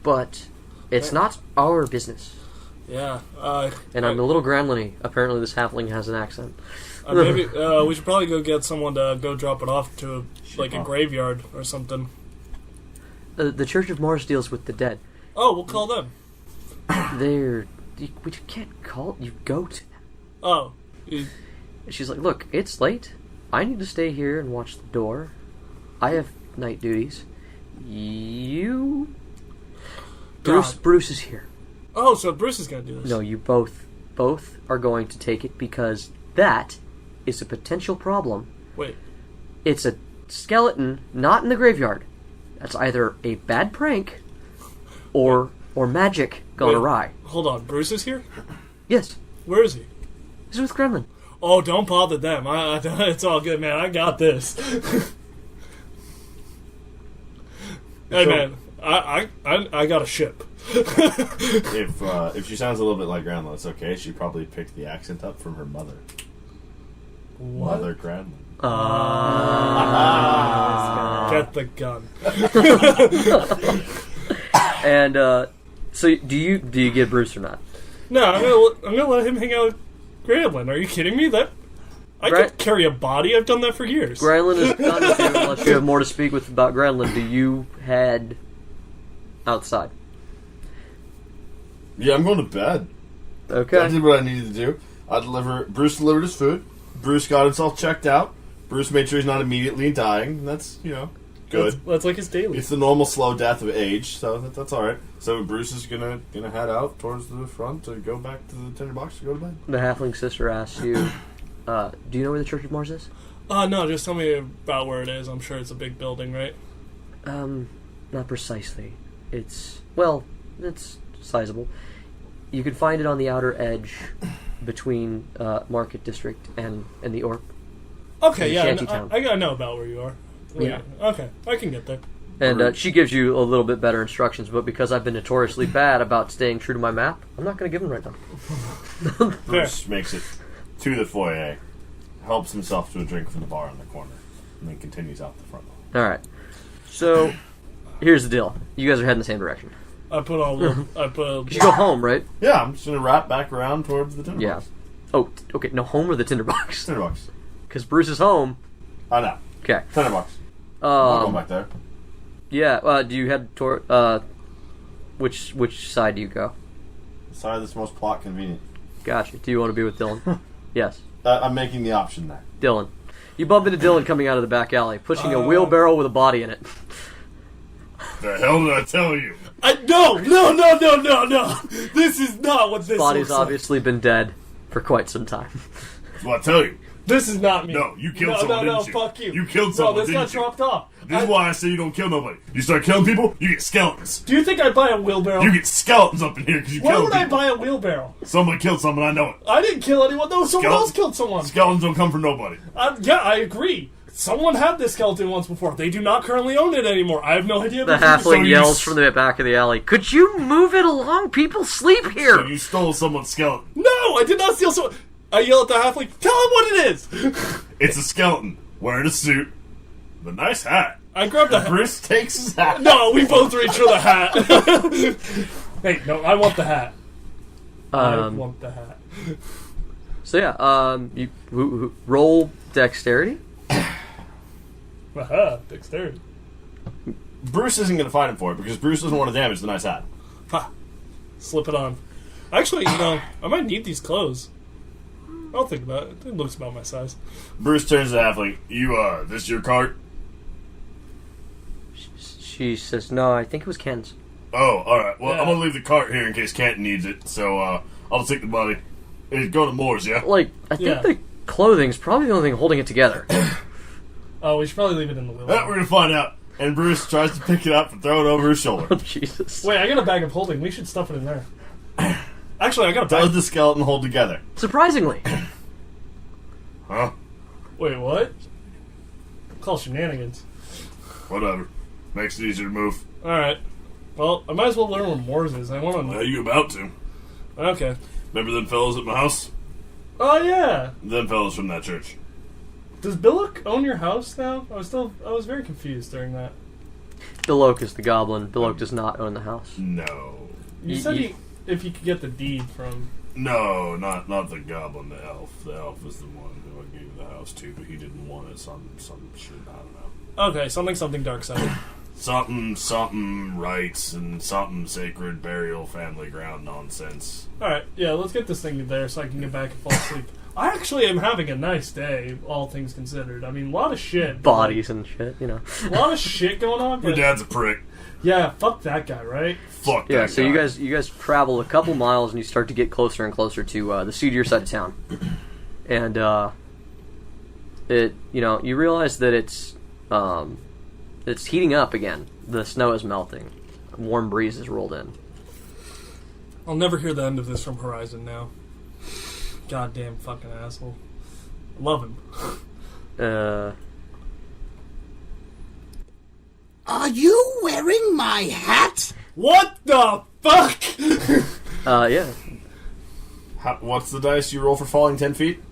Speaker 1: but it's not our business.
Speaker 4: Yeah.
Speaker 1: And I'm a little Granlin-y. Apparently this halfling has an accent.
Speaker 4: Maybe we should probably go get someone to go drop it off to a graveyard or something.
Speaker 1: The Church of Moore's deals with the dead.
Speaker 4: Oh, we'll call them.
Speaker 1: We can't call. You go to them.
Speaker 4: Oh.
Speaker 1: She's like, look, it's late. I need to stay here and watch the door. I have night duties. You... Bruce is here.
Speaker 4: Oh, so Bruce is gonna do this.
Speaker 1: No, you both are going to take it because that is a potential problem.
Speaker 4: Wait.
Speaker 1: It's a skeleton not in the graveyard. That's either a bad prank or magic gone awry.
Speaker 4: Hold on, Bruce is here?
Speaker 1: Yes,
Speaker 4: Where is he?
Speaker 1: he's with Granlin.
Speaker 4: Oh, don't bother them. It's all good, man. I got this. Hey, man. I got a ship.
Speaker 3: If she sounds a little bit like Grandma, it's okay. She probably picked the accent up from her mother.
Speaker 4: What?
Speaker 3: Mother Grandma.
Speaker 4: Get the gun.
Speaker 1: And so, do you get Bruce or not?
Speaker 4: No, I'm gonna let him hang out with Granlin. Are you kidding me? I could carry a body. I've done that for years.
Speaker 1: Granlin is done with you. Unless you have more to speak with about Granlin, do you head outside?
Speaker 3: Yeah, I'm going to bed. I
Speaker 1: Okay.
Speaker 3: did what I needed to do. Bruce delivered his food. Bruce got himself checked out. Bruce made sure he's not immediately dying. That's, good.
Speaker 4: That's like his daily.
Speaker 3: It's the normal slow death of age, so that's all right. So Bruce is gonna head out towards the front to go back to the tinderbox to go to bed.
Speaker 1: The halfling sister asks you, do you know where the Church of Mars is?
Speaker 4: No, just tell me about where it is. I'm sure it's a big building, right?
Speaker 1: Not precisely. It's sizable. You can find it on the outer edge between Market District and the Orp.
Speaker 4: Okay, yeah,
Speaker 1: Shantytown.
Speaker 4: I know about where you are.
Speaker 1: Yeah.
Speaker 4: Okay, I can get there.
Speaker 1: And she gives you a little bit better instructions, but because I've been notoriously bad about staying true to my map, I'm not going to give them right now.
Speaker 3: Bruce makes it to the foyer, helps himself to a drink from the bar in the corner, and then continues out the front.
Speaker 1: All right. So here's the deal: you guys are heading the same direction.
Speaker 4: I put all.
Speaker 1: You should go home, right?
Speaker 3: Yeah, I'm just gonna wrap back around towards the tinderbox.
Speaker 1: Yeah. Oh, okay. No, home or the tinderbox?
Speaker 3: Tinderbox.
Speaker 1: Because Bruce is home.
Speaker 3: I know.
Speaker 1: Okay.
Speaker 3: Tinderbox. I'm going back there.
Speaker 1: Yeah. Do you head toward? Which side do you go?
Speaker 3: The side that's most plot convenient.
Speaker 1: Gotcha. Do you want to be with Dillon? Yes.
Speaker 3: I'm making the option there.
Speaker 1: Dillon. You bump into Dillon coming out of the back alley, pushing a wheelbarrow with a body in it.
Speaker 3: The hell did I tell you?
Speaker 4: No! This is not what this
Speaker 1: Body's
Speaker 4: looks like.
Speaker 1: obviously been dead for quite some time.
Speaker 3: That's what I tell you.
Speaker 4: This is not me.
Speaker 3: No, you killed someone,
Speaker 4: No,
Speaker 3: didn't you?
Speaker 4: fuck you.
Speaker 3: You killed someone,
Speaker 4: No, this
Speaker 3: didn't
Speaker 4: got
Speaker 3: you?
Speaker 4: dropped off.
Speaker 3: This is why I say you don't kill nobody. You start killing people, you get skeletons.
Speaker 4: Do you think I'd buy a wheelbarrow?
Speaker 3: You get skeletons up in here because you
Speaker 4: Why
Speaker 3: killed
Speaker 4: would
Speaker 3: people.
Speaker 4: I buy a wheelbarrow?
Speaker 3: Somebody killed someone, I know it.
Speaker 4: I didn't kill anyone. No, someone else killed someone.
Speaker 3: Skeletons don't come from nobody.
Speaker 4: Yeah, I agree. Someone had this skeleton once before. They do not currently own it anymore. I have no idea.
Speaker 1: The halfling yells from the back of the alley, "Could you move it along? People sleep
Speaker 3: So
Speaker 1: here!"
Speaker 3: you stole someone's skeleton.
Speaker 4: No, I did not steal someone. I yell at the halfling, tell him what it is!
Speaker 3: It's a skeleton wearing a suit, with a nice hat.
Speaker 4: I grabbed the hat.
Speaker 3: Bruce takes his hat.
Speaker 4: No, we both reach for the hat. Hey, no, I want the hat. I want the hat.
Speaker 1: So yeah, you roll dexterity.
Speaker 4: Aha, dexterity.
Speaker 3: Bruce isn't going to fight him for it because Bruce doesn't want to damage the nice hat.
Speaker 4: Ha. Slip it on. Actually, I might need these clothes. I'll think about it. It looks about my size.
Speaker 3: Bruce turns to the halfling. This your cart?
Speaker 1: She says, "No, I think it was Ken's."
Speaker 3: Oh, alright. Well,
Speaker 4: Yeah.
Speaker 3: I'm going to leave the cart here in case Canton needs it, so I'll take the body. Hey, go to Moore's, yeah?
Speaker 1: Like, I think
Speaker 4: Yeah.
Speaker 1: the clothing's probably the only thing holding it together.
Speaker 4: Oh, we should probably leave it in the wheel.
Speaker 3: We're going to find out. And Bruce tries to pick it up and throw it over his shoulder.
Speaker 1: Oh, Jesus.
Speaker 4: Wait, I got a bag of holding. We should stuff it in there. Actually, I got a
Speaker 3: Does
Speaker 4: bag.
Speaker 3: the skeleton hold together?
Speaker 1: Surprisingly.
Speaker 3: Huh?
Speaker 4: Wait, what? Call shenanigans.
Speaker 3: Whatever. Makes it easier to move.
Speaker 4: Alright. Well, I might as well learn where Moore's is. I want to
Speaker 3: How
Speaker 4: know.
Speaker 3: you about to?
Speaker 4: Okay.
Speaker 3: Remember them fellows at my house?
Speaker 4: Oh, yeah.
Speaker 3: Them fellows from that church.
Speaker 4: Does Billock own your house now? I was very confused during that.
Speaker 1: Billock is the goblin. Billock does not own the house.
Speaker 3: No.
Speaker 4: You said if you could get the deed from...
Speaker 3: No, not the goblin, the elf. The elf is the one who I gave the house to, but he didn't want it. Some shit, I don't know.
Speaker 4: Okay, something dark side.
Speaker 3: Something rights and something sacred burial family ground nonsense.
Speaker 4: Alright, yeah, let's get this thing there so I can get back and fall asleep. I actually am having a nice day, all things considered. I mean, a lot of shit.
Speaker 1: Bodies and shit,
Speaker 4: A lot of shit going on.
Speaker 3: Your
Speaker 4: But
Speaker 3: dad's a prick.
Speaker 4: yeah, fuck that guy, right?
Speaker 3: Fuck that
Speaker 1: Yeah, so
Speaker 3: guy.
Speaker 1: you guys travel a couple miles and you start to get closer and closer to the seedier side of town. And you realize that it's heating up again. The snow is melting. A warm breeze has rolled in.
Speaker 4: I'll never hear the end of this from Horizon now. Goddamn fucking asshole. Love him.
Speaker 6: Are you wearing my hat?
Speaker 4: What the fuck?
Speaker 1: Yeah,
Speaker 3: What's the dice you roll for falling 10 feet?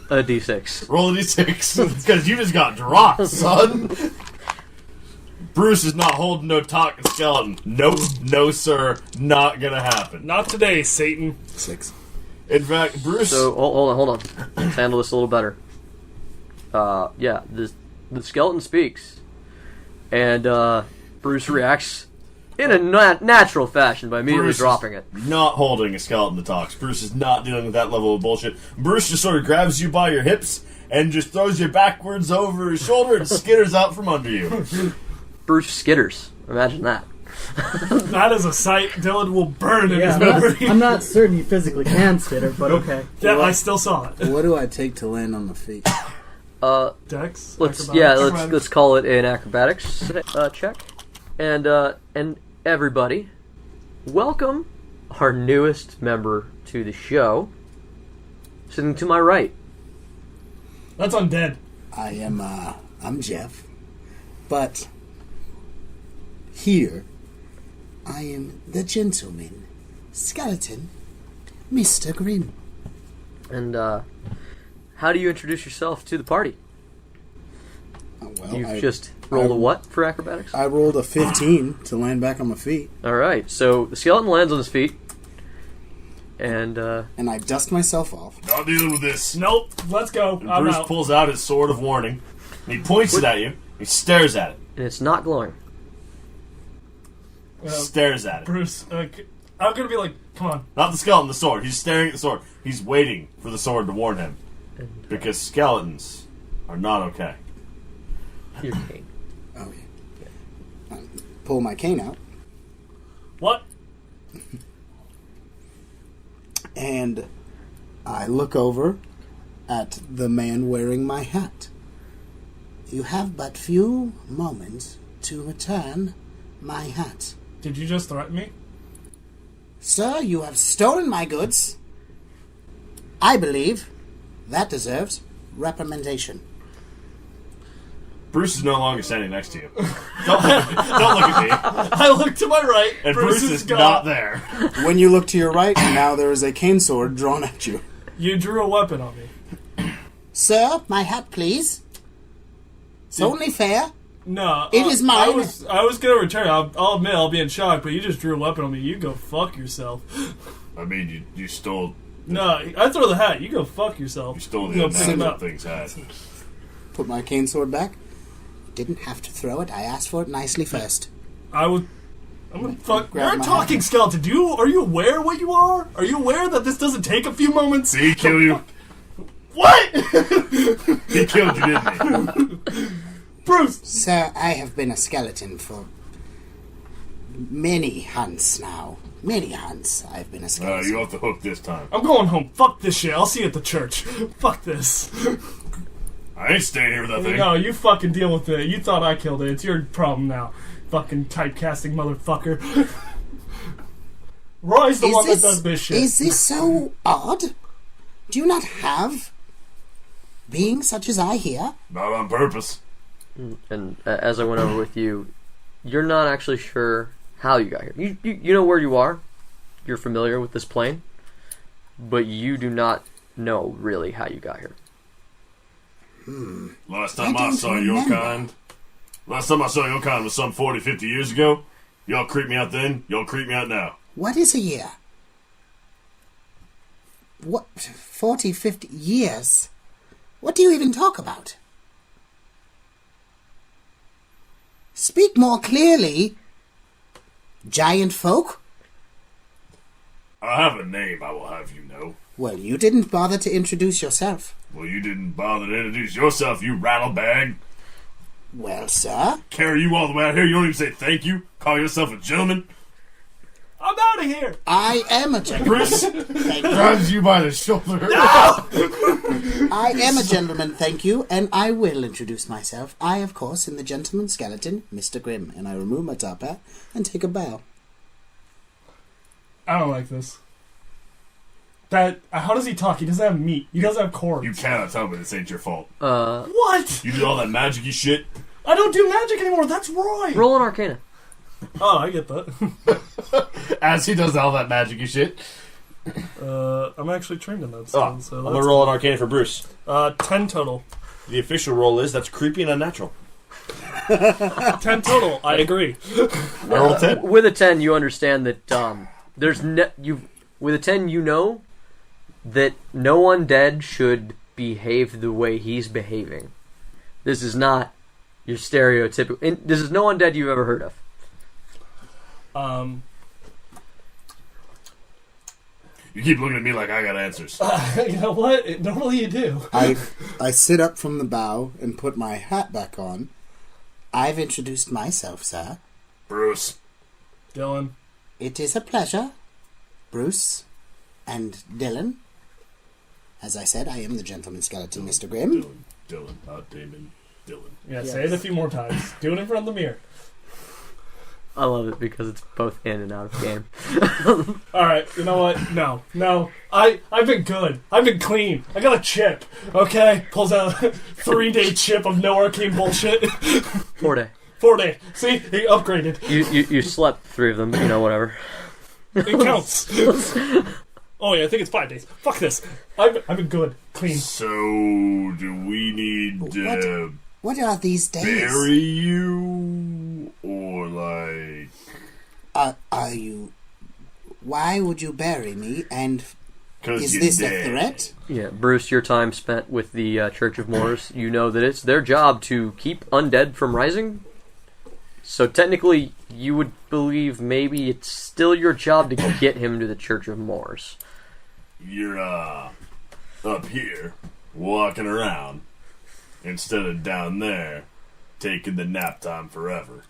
Speaker 1: a d6.
Speaker 3: Roll a d6. Because you just got dropped, son. Bruce is not holding no talking skeleton. Nope. No, sir. Not gonna happen.
Speaker 4: Not today, Satan.
Speaker 6: 6.
Speaker 3: In fact, Bruce...
Speaker 1: So hold on. Let's handle this a little better. Yeah, the skeleton speaks, and Bruce reacts in a natural fashion by immediately
Speaker 3: Bruce
Speaker 1: dropping it.
Speaker 3: not holding a skeleton that talks. Bruce is not dealing with that level of bullshit. Bruce just sort of grabs you by your hips and just throws you backwards over his shoulder and skitters out from under you.
Speaker 1: Bruce skitters. Imagine that.
Speaker 4: That is a sight Dillon will burn in
Speaker 2: Yeah,
Speaker 4: his
Speaker 2: I'm not,
Speaker 4: memory.
Speaker 2: I'm not certain you physically can skitter, but okay.
Speaker 4: Yeah, I still saw it.
Speaker 6: What do I take to land on the feet?
Speaker 4: Dex?
Speaker 1: Let's call it an acrobatics check, and everybody, welcome our newest member to the show. Sitting to my right.
Speaker 4: That's undead.
Speaker 6: I'm Jeff. But here, I am the gentleman, skeleton, Mr. Grim.
Speaker 1: And how do you introduce yourself to the party?
Speaker 6: Well,
Speaker 1: You've just rolled a what for acrobatics?
Speaker 6: I rolled a 15 to land back on my feet,
Speaker 1: All right, so the skeleton lands on his feet, and
Speaker 6: and I dust myself off.
Speaker 3: Not dealing with this.
Speaker 4: Nope. Let's go.
Speaker 3: And
Speaker 4: I'm
Speaker 3: Bruce
Speaker 4: out.
Speaker 3: pulls out his sword of warning, and he points it at you. He stares at it.
Speaker 1: it's not glowing.
Speaker 3: Stares at it.
Speaker 4: Bruce, I'm gonna be like, come on.
Speaker 3: Not the skeleton, the sword. He's staring at the sword. He's waiting for the sword to warn him. Because skeletons are not okay.
Speaker 1: Your cane.
Speaker 6: Okay. Pull my cane out,
Speaker 4: What?
Speaker 6: and I look over at the man wearing my hat. You have but few moments to return my hat.
Speaker 4: Did you just threaten me?
Speaker 6: Sir, you have stolen my goods. I believe that deserves reprimandation.
Speaker 3: Bruce is no longer standing next to you. Don't look at me.
Speaker 4: I look to my right.
Speaker 3: And Bruce is
Speaker 4: gone.
Speaker 3: not there.
Speaker 6: When you look to your right, now there is a cane sword drawn at you.
Speaker 4: You drew a weapon on me.
Speaker 6: Sir, my hat, please. It's only fair.
Speaker 4: No.
Speaker 6: It is mine.
Speaker 4: I was going to return. I'll admit I'll be in shock, but you just drew a weapon on me. You go fuck yourself.
Speaker 3: I mean, you stole...
Speaker 4: No, I throw the hat. You go fuck yourself.
Speaker 3: You stole the
Speaker 4: Go pick him
Speaker 3: unnatural
Speaker 4: up.
Speaker 3: thing's hat.
Speaker 6: Put my cane sword back. Didn't have to throw it. I asked for it nicely first.
Speaker 4: I'm gonna fuck.
Speaker 6: Grab
Speaker 4: You're a
Speaker 6: my
Speaker 4: talking
Speaker 6: hat.
Speaker 4: skeleton. Are you aware what you are? Are you aware that this doesn't take a few moments?
Speaker 3: Did he kill you?
Speaker 4: What?
Speaker 3: He killed you, didn't he?
Speaker 4: Bruce!
Speaker 6: Sir, I have been a skeleton for many hunts now. Many hunts I've been a skeleton.
Speaker 3: You off the hook this time.
Speaker 4: I'm going home. Fuck this shit. I'll see you at the church. Fuck this.
Speaker 3: I ain't staying here with that thing.
Speaker 4: No, you fucking deal with it. You thought I killed it. It's your problem now. Fucking typecasting motherfucker. Roy's the one that does this shit.
Speaker 6: Is this so odd? Do you not have beings such as I here?
Speaker 3: Not on purpose.
Speaker 1: And as I went over with you, you're not actually sure how you got here. You know where you are. You're familiar with this plane. But you do not know really how you got here.
Speaker 3: Last time
Speaker 6: I
Speaker 3: I
Speaker 6: don't
Speaker 3: saw your
Speaker 6: remember.
Speaker 3: kind... Last time I saw your kind was some 40, 50 years ago. Y'all creeped me out then. Y'all creep me out now.
Speaker 6: What is a year? What? 40, 50 years? What do you even talk about? Speak more clearly, giant folk.
Speaker 3: I have a name, I will have you know.
Speaker 6: Well, you didn't bother to introduce yourself.
Speaker 3: Well, you didn't bother to introduce yourself, you rattlebag.
Speaker 6: Well, sir,
Speaker 3: Carry you all the way out here, you don't even say thank you. Call yourself a gentleman.
Speaker 4: I'm out of here.
Speaker 6: I am a gentleman.
Speaker 3: Bruce
Speaker 6: Thank you.
Speaker 3: grabs you by the shoulder.
Speaker 6: I am a gentleman, thank you, and I will introduce myself. I, of course, am the gentleman skeleton, Mr. Grimm, and I remove my top hat and take a bow.
Speaker 4: I don't like this. How does he talk? He doesn't have meat. He doesn't have cords.
Speaker 3: You cannot tell me this ain't your fault.
Speaker 4: What?
Speaker 3: You did all that magic-y shit.
Speaker 4: I don't do magic anymore. That's Roy.
Speaker 1: Roll an Arcana.
Speaker 4: Oh, I get that.
Speaker 3: As he does all that magic-y shit.
Speaker 4: I'm actually trained in that. So
Speaker 3: I'm gonna roll an Arcana for Bruce.
Speaker 4: 10 total.
Speaker 3: The official roll is that's creepy and unnatural.
Speaker 4: 10 total. I agree.
Speaker 3: I rolled 10.
Speaker 1: With a 10, you understand that with a 10, you know that no undead should behave the way he's behaving. This is not your stereotypical. This is no undead you've ever heard of.
Speaker 3: You keep looking at me like I got answers.
Speaker 4: You know what? Normally you do.
Speaker 6: I sit up from the bow and put my hat back on. I've introduced myself, sir.
Speaker 3: Bruce.
Speaker 4: Dillon.
Speaker 6: It is a pleasure, Bruce and Dillon. As I said, I am the gentleman skeleton, Mr. Grimm.
Speaker 3: Dillon, not Damon. Dillon.
Speaker 4: Yeah, say it a few more times. Do it in front of the mirror.
Speaker 1: I love it because it's both in and out of game.
Speaker 4: Alright, you know what? No. I've been good. I've been clean. I got a chip, okay? Pulls out a 3-day chip of no arcane bullshit.
Speaker 1: 4 day.
Speaker 4: 4 day. See? He upgraded.
Speaker 1: You slept 3 of them, whatever.
Speaker 4: It counts. Oh yeah, I think it's 5 days. Fuck this. I've been good. Clean.
Speaker 3: So, do we need to
Speaker 6: What are these days?
Speaker 3: bury you? Or, like...
Speaker 6: Are you... Why would you bury me? And
Speaker 3: 'Cause
Speaker 6: is
Speaker 3: you're
Speaker 6: this
Speaker 3: dead.
Speaker 6: a threat?
Speaker 1: Yeah, Bruce, your time spent with the Church of Moors, you know that it's their job to keep undead from rising. So technically, you would believe maybe it's still your job to get him to the Church of Moors.
Speaker 3: You're, up here, walking around, instead of down there, taking the nap time forever.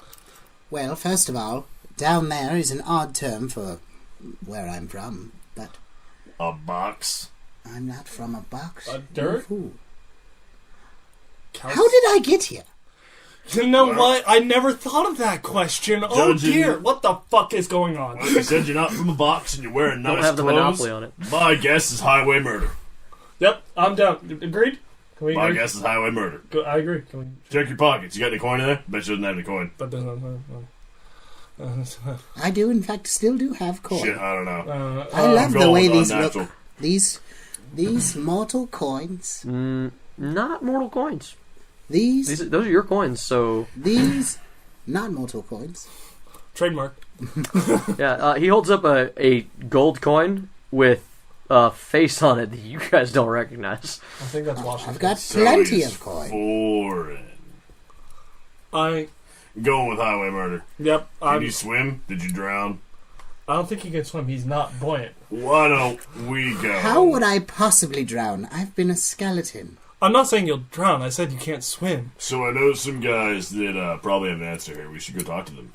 Speaker 6: Well, first of all, down there is an odd term for where I'm from, but...
Speaker 3: A box?
Speaker 6: I'm not from a box.
Speaker 4: Dirt?
Speaker 6: Fool.
Speaker 4: Cows?
Speaker 6: How did I get here?
Speaker 4: You know what? I never thought of that question. Oh
Speaker 3: Judging-
Speaker 4: dear, what the fuck is going on?
Speaker 3: Well, you said you're not from a box and you're wearing nice
Speaker 1: Don't have the
Speaker 3: clothes.
Speaker 1: monopoly on it.
Speaker 3: My guess is highway murder.
Speaker 4: Yep, I'm down. Agreed? Can we
Speaker 3: My
Speaker 4: agree?
Speaker 3: guess is highway murder.
Speaker 4: I agree. Can we...
Speaker 3: Check your pockets. You got any coin in there? Bet you doesn't have any coin.
Speaker 4: But there's no...
Speaker 6: I do, in fact, still do have coin.
Speaker 3: Shit, I don't know.
Speaker 6: I love the
Speaker 3: going
Speaker 6: way
Speaker 3: with
Speaker 6: these
Speaker 3: unnatural.
Speaker 6: look. These mortal coins.
Speaker 1: Not mortal coins.
Speaker 6: Those
Speaker 1: Those are your coins, so...
Speaker 6: not mortal coins.
Speaker 4: Trademark.
Speaker 1: Yeah, he holds up a gold coin with a face on it that you guys don't recognize.
Speaker 4: I think that's Washington.
Speaker 6: I've got
Speaker 3: So
Speaker 6: plenty
Speaker 3: he's
Speaker 6: of coin.
Speaker 3: Foreign. Going with highway murder.
Speaker 4: Yep.
Speaker 3: Can you swim? Did you drown?
Speaker 4: I don't think he can swim. He's not buoyant.
Speaker 3: Why don't we go?
Speaker 6: How would I possibly drown? I've been a skeleton.
Speaker 4: I'm not saying you'll drown. I said you can't swim.
Speaker 3: So I know some guys that probably have an answer here. We should go talk to them.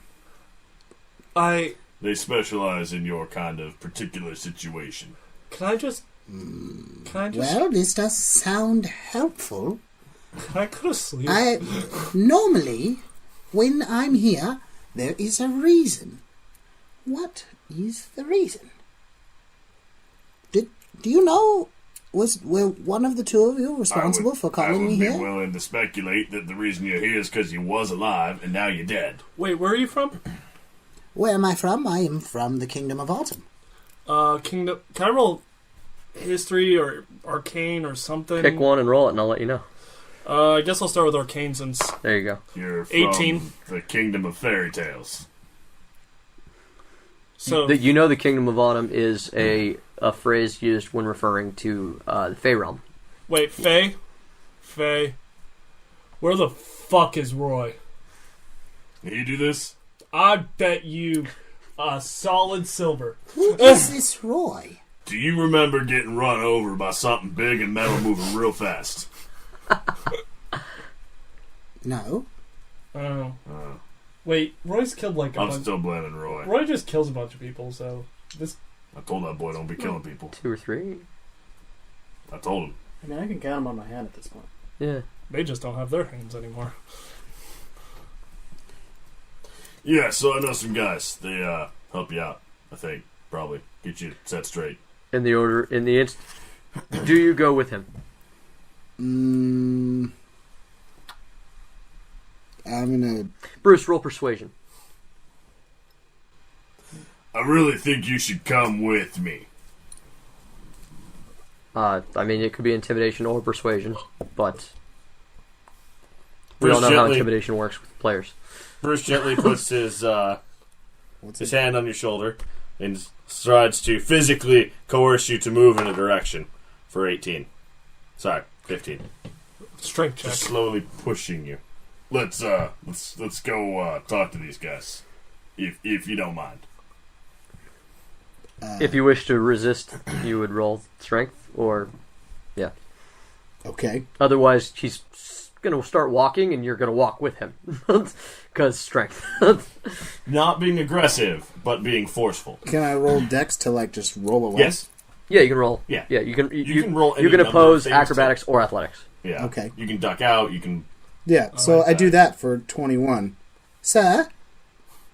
Speaker 3: They specialize in your kind of particular situation.
Speaker 4: Can I just...
Speaker 6: Well, this does sound helpful.
Speaker 4: Can I go to sleep?
Speaker 6: Normally, when I'm here, there is a reason. What is the reason? Do you know? Were one of the two of you responsible for calling me
Speaker 3: I would
Speaker 6: here?
Speaker 3: be willing to speculate that the reason you're here is because you was alive and now you're dead.
Speaker 4: Wait, where are you from?
Speaker 6: Where am I from? I am from the Kingdom of Autumn.
Speaker 4: Kingdom... Can I roll history or arcane or something?
Speaker 1: Pick one and roll it, and I'll let you know.
Speaker 4: I guess I'll start with arcane since...
Speaker 1: There you go.
Speaker 3: You're from
Speaker 4: 18.
Speaker 3: the Kingdom of Fairy Tales.
Speaker 4: So...
Speaker 1: You know the Kingdom of Autumn is a phrase used when referring to the Fey realm.
Speaker 4: Wait, Faye? Where the fuck is Roy?
Speaker 3: Can you do this?
Speaker 4: I bet you a solid silver.
Speaker 6: Who is this Roy?
Speaker 3: Do you remember getting run over by something big and metal moving real fast?
Speaker 6: No.
Speaker 4: Oh. Wait, Roy's killed like a
Speaker 3: I'm
Speaker 4: bunch...
Speaker 3: still blaming Roy.
Speaker 4: Roy just kills a bunch of people, so... This...
Speaker 3: I told that boy don't be killing people.
Speaker 1: 2 or 3.
Speaker 3: I told him.
Speaker 2: I mean, I can count them on my hand at this point.
Speaker 1: Yeah.
Speaker 4: They just don't have their hands anymore.
Speaker 3: Yeah, so I know some guys. They help you out, I think. Probably. Get you set straight.
Speaker 1: Do you go with him?
Speaker 6: I'm gonna...
Speaker 1: Bruce, roll persuasion.
Speaker 3: I really think you should come with me.
Speaker 1: I mean, it could be intimidation or persuasion, but we
Speaker 3: Bruce
Speaker 1: all know how
Speaker 3: gently-
Speaker 1: intimidation works with players.
Speaker 3: Bruce gently puts his hand on your shoulder and strides to physically coerce you to move in a direction for 18. Sorry, 15.
Speaker 4: Strength check.
Speaker 3: Just slowly pushing you. Let's go talk to these guys, if you don't mind.
Speaker 1: If you wish to resist, you would roll strength, or yeah.
Speaker 6: Okay.
Speaker 1: Otherwise, he's going to start walking, and you're going to walk with him because strength.
Speaker 3: Not being aggressive, but being forceful.
Speaker 6: Can I roll dex to, just roll away?
Speaker 3: Yes.
Speaker 1: Yeah, you can roll.
Speaker 3: Yeah.
Speaker 1: Yeah, you can. You
Speaker 3: can roll any
Speaker 1: You can
Speaker 3: number of
Speaker 1: oppose
Speaker 3: things
Speaker 1: acrobatics or athletics.
Speaker 3: Yeah.
Speaker 6: Okay.
Speaker 3: You can duck out. You can.
Speaker 6: Yeah, so I do that for 21. Sir?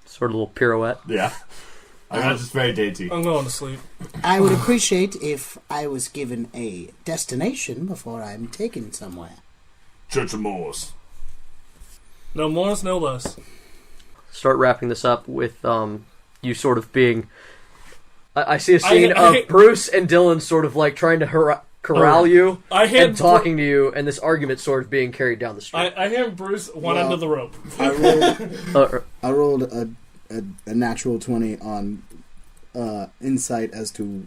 Speaker 1: Sort of a little pirouette.
Speaker 3: Yeah. I got just very dainty.
Speaker 4: I'm going to sleep.
Speaker 6: I would appreciate if I was given a destination before I'm taken somewhere.
Speaker 3: Church of Moors.
Speaker 4: No more, no less.
Speaker 1: Start wrapping this up with you sort of being. I see a scene of Bruce and Dillon sort of like trying to corral you and talking to you, and this argument sort of being carried down the street.
Speaker 4: I hand Bruce one end of the rope.
Speaker 6: I rolled a natural 20 on insight as to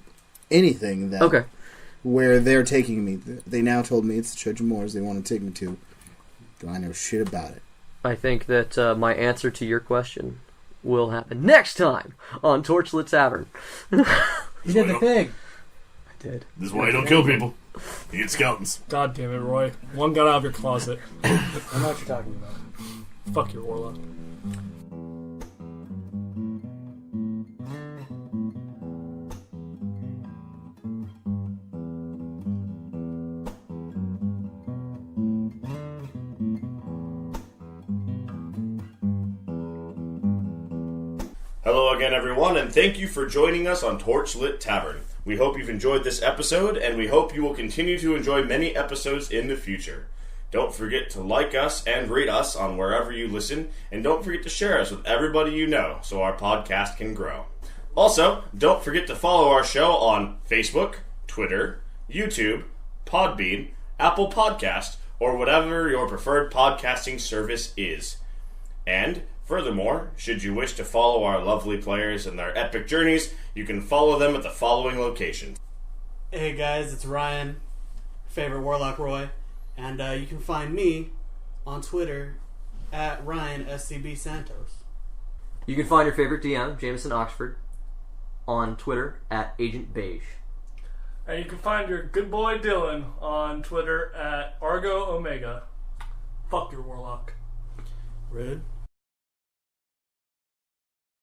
Speaker 6: anything that where they're taking me. They now told me it's the Church of Moors they want to take me to. Do I know shit about it?
Speaker 1: I think that my answer to your question will happen next time on Torchlit Tavern.
Speaker 2: You did the pig.
Speaker 1: I did.
Speaker 3: This is why you don't kill people. You get skeletons.
Speaker 4: God damn it, Roy. One got out of your closet.
Speaker 2: I know what you're talking about.
Speaker 4: Fuck your warlock.
Speaker 3: Hello again, everyone, and thank you for joining us on Torchlit Tavern. We hope you've enjoyed this episode, and we hope you will continue to enjoy many episodes in the future. Don't forget to like us and rate us on wherever you listen, and don't forget to share us with everybody you know so our podcast can grow. Also, don't forget to follow our show on Facebook, Twitter, YouTube, Podbean, Apple Podcast, or whatever your preferred podcasting service is. And furthermore, should you wish to follow our lovely players in their epic journeys, you can follow them at the following locations.
Speaker 2: Hey guys, it's Ryan, favorite Warlock Roy, and you can find me on Twitter at RyanSCBSantos.
Speaker 1: You can find your favorite DM, Jameson Oxford, on Twitter at Agent Beige.
Speaker 4: And you can find your good boy Dillon on Twitter at Argo Omega. Fuck your Warlock.
Speaker 2: Rude.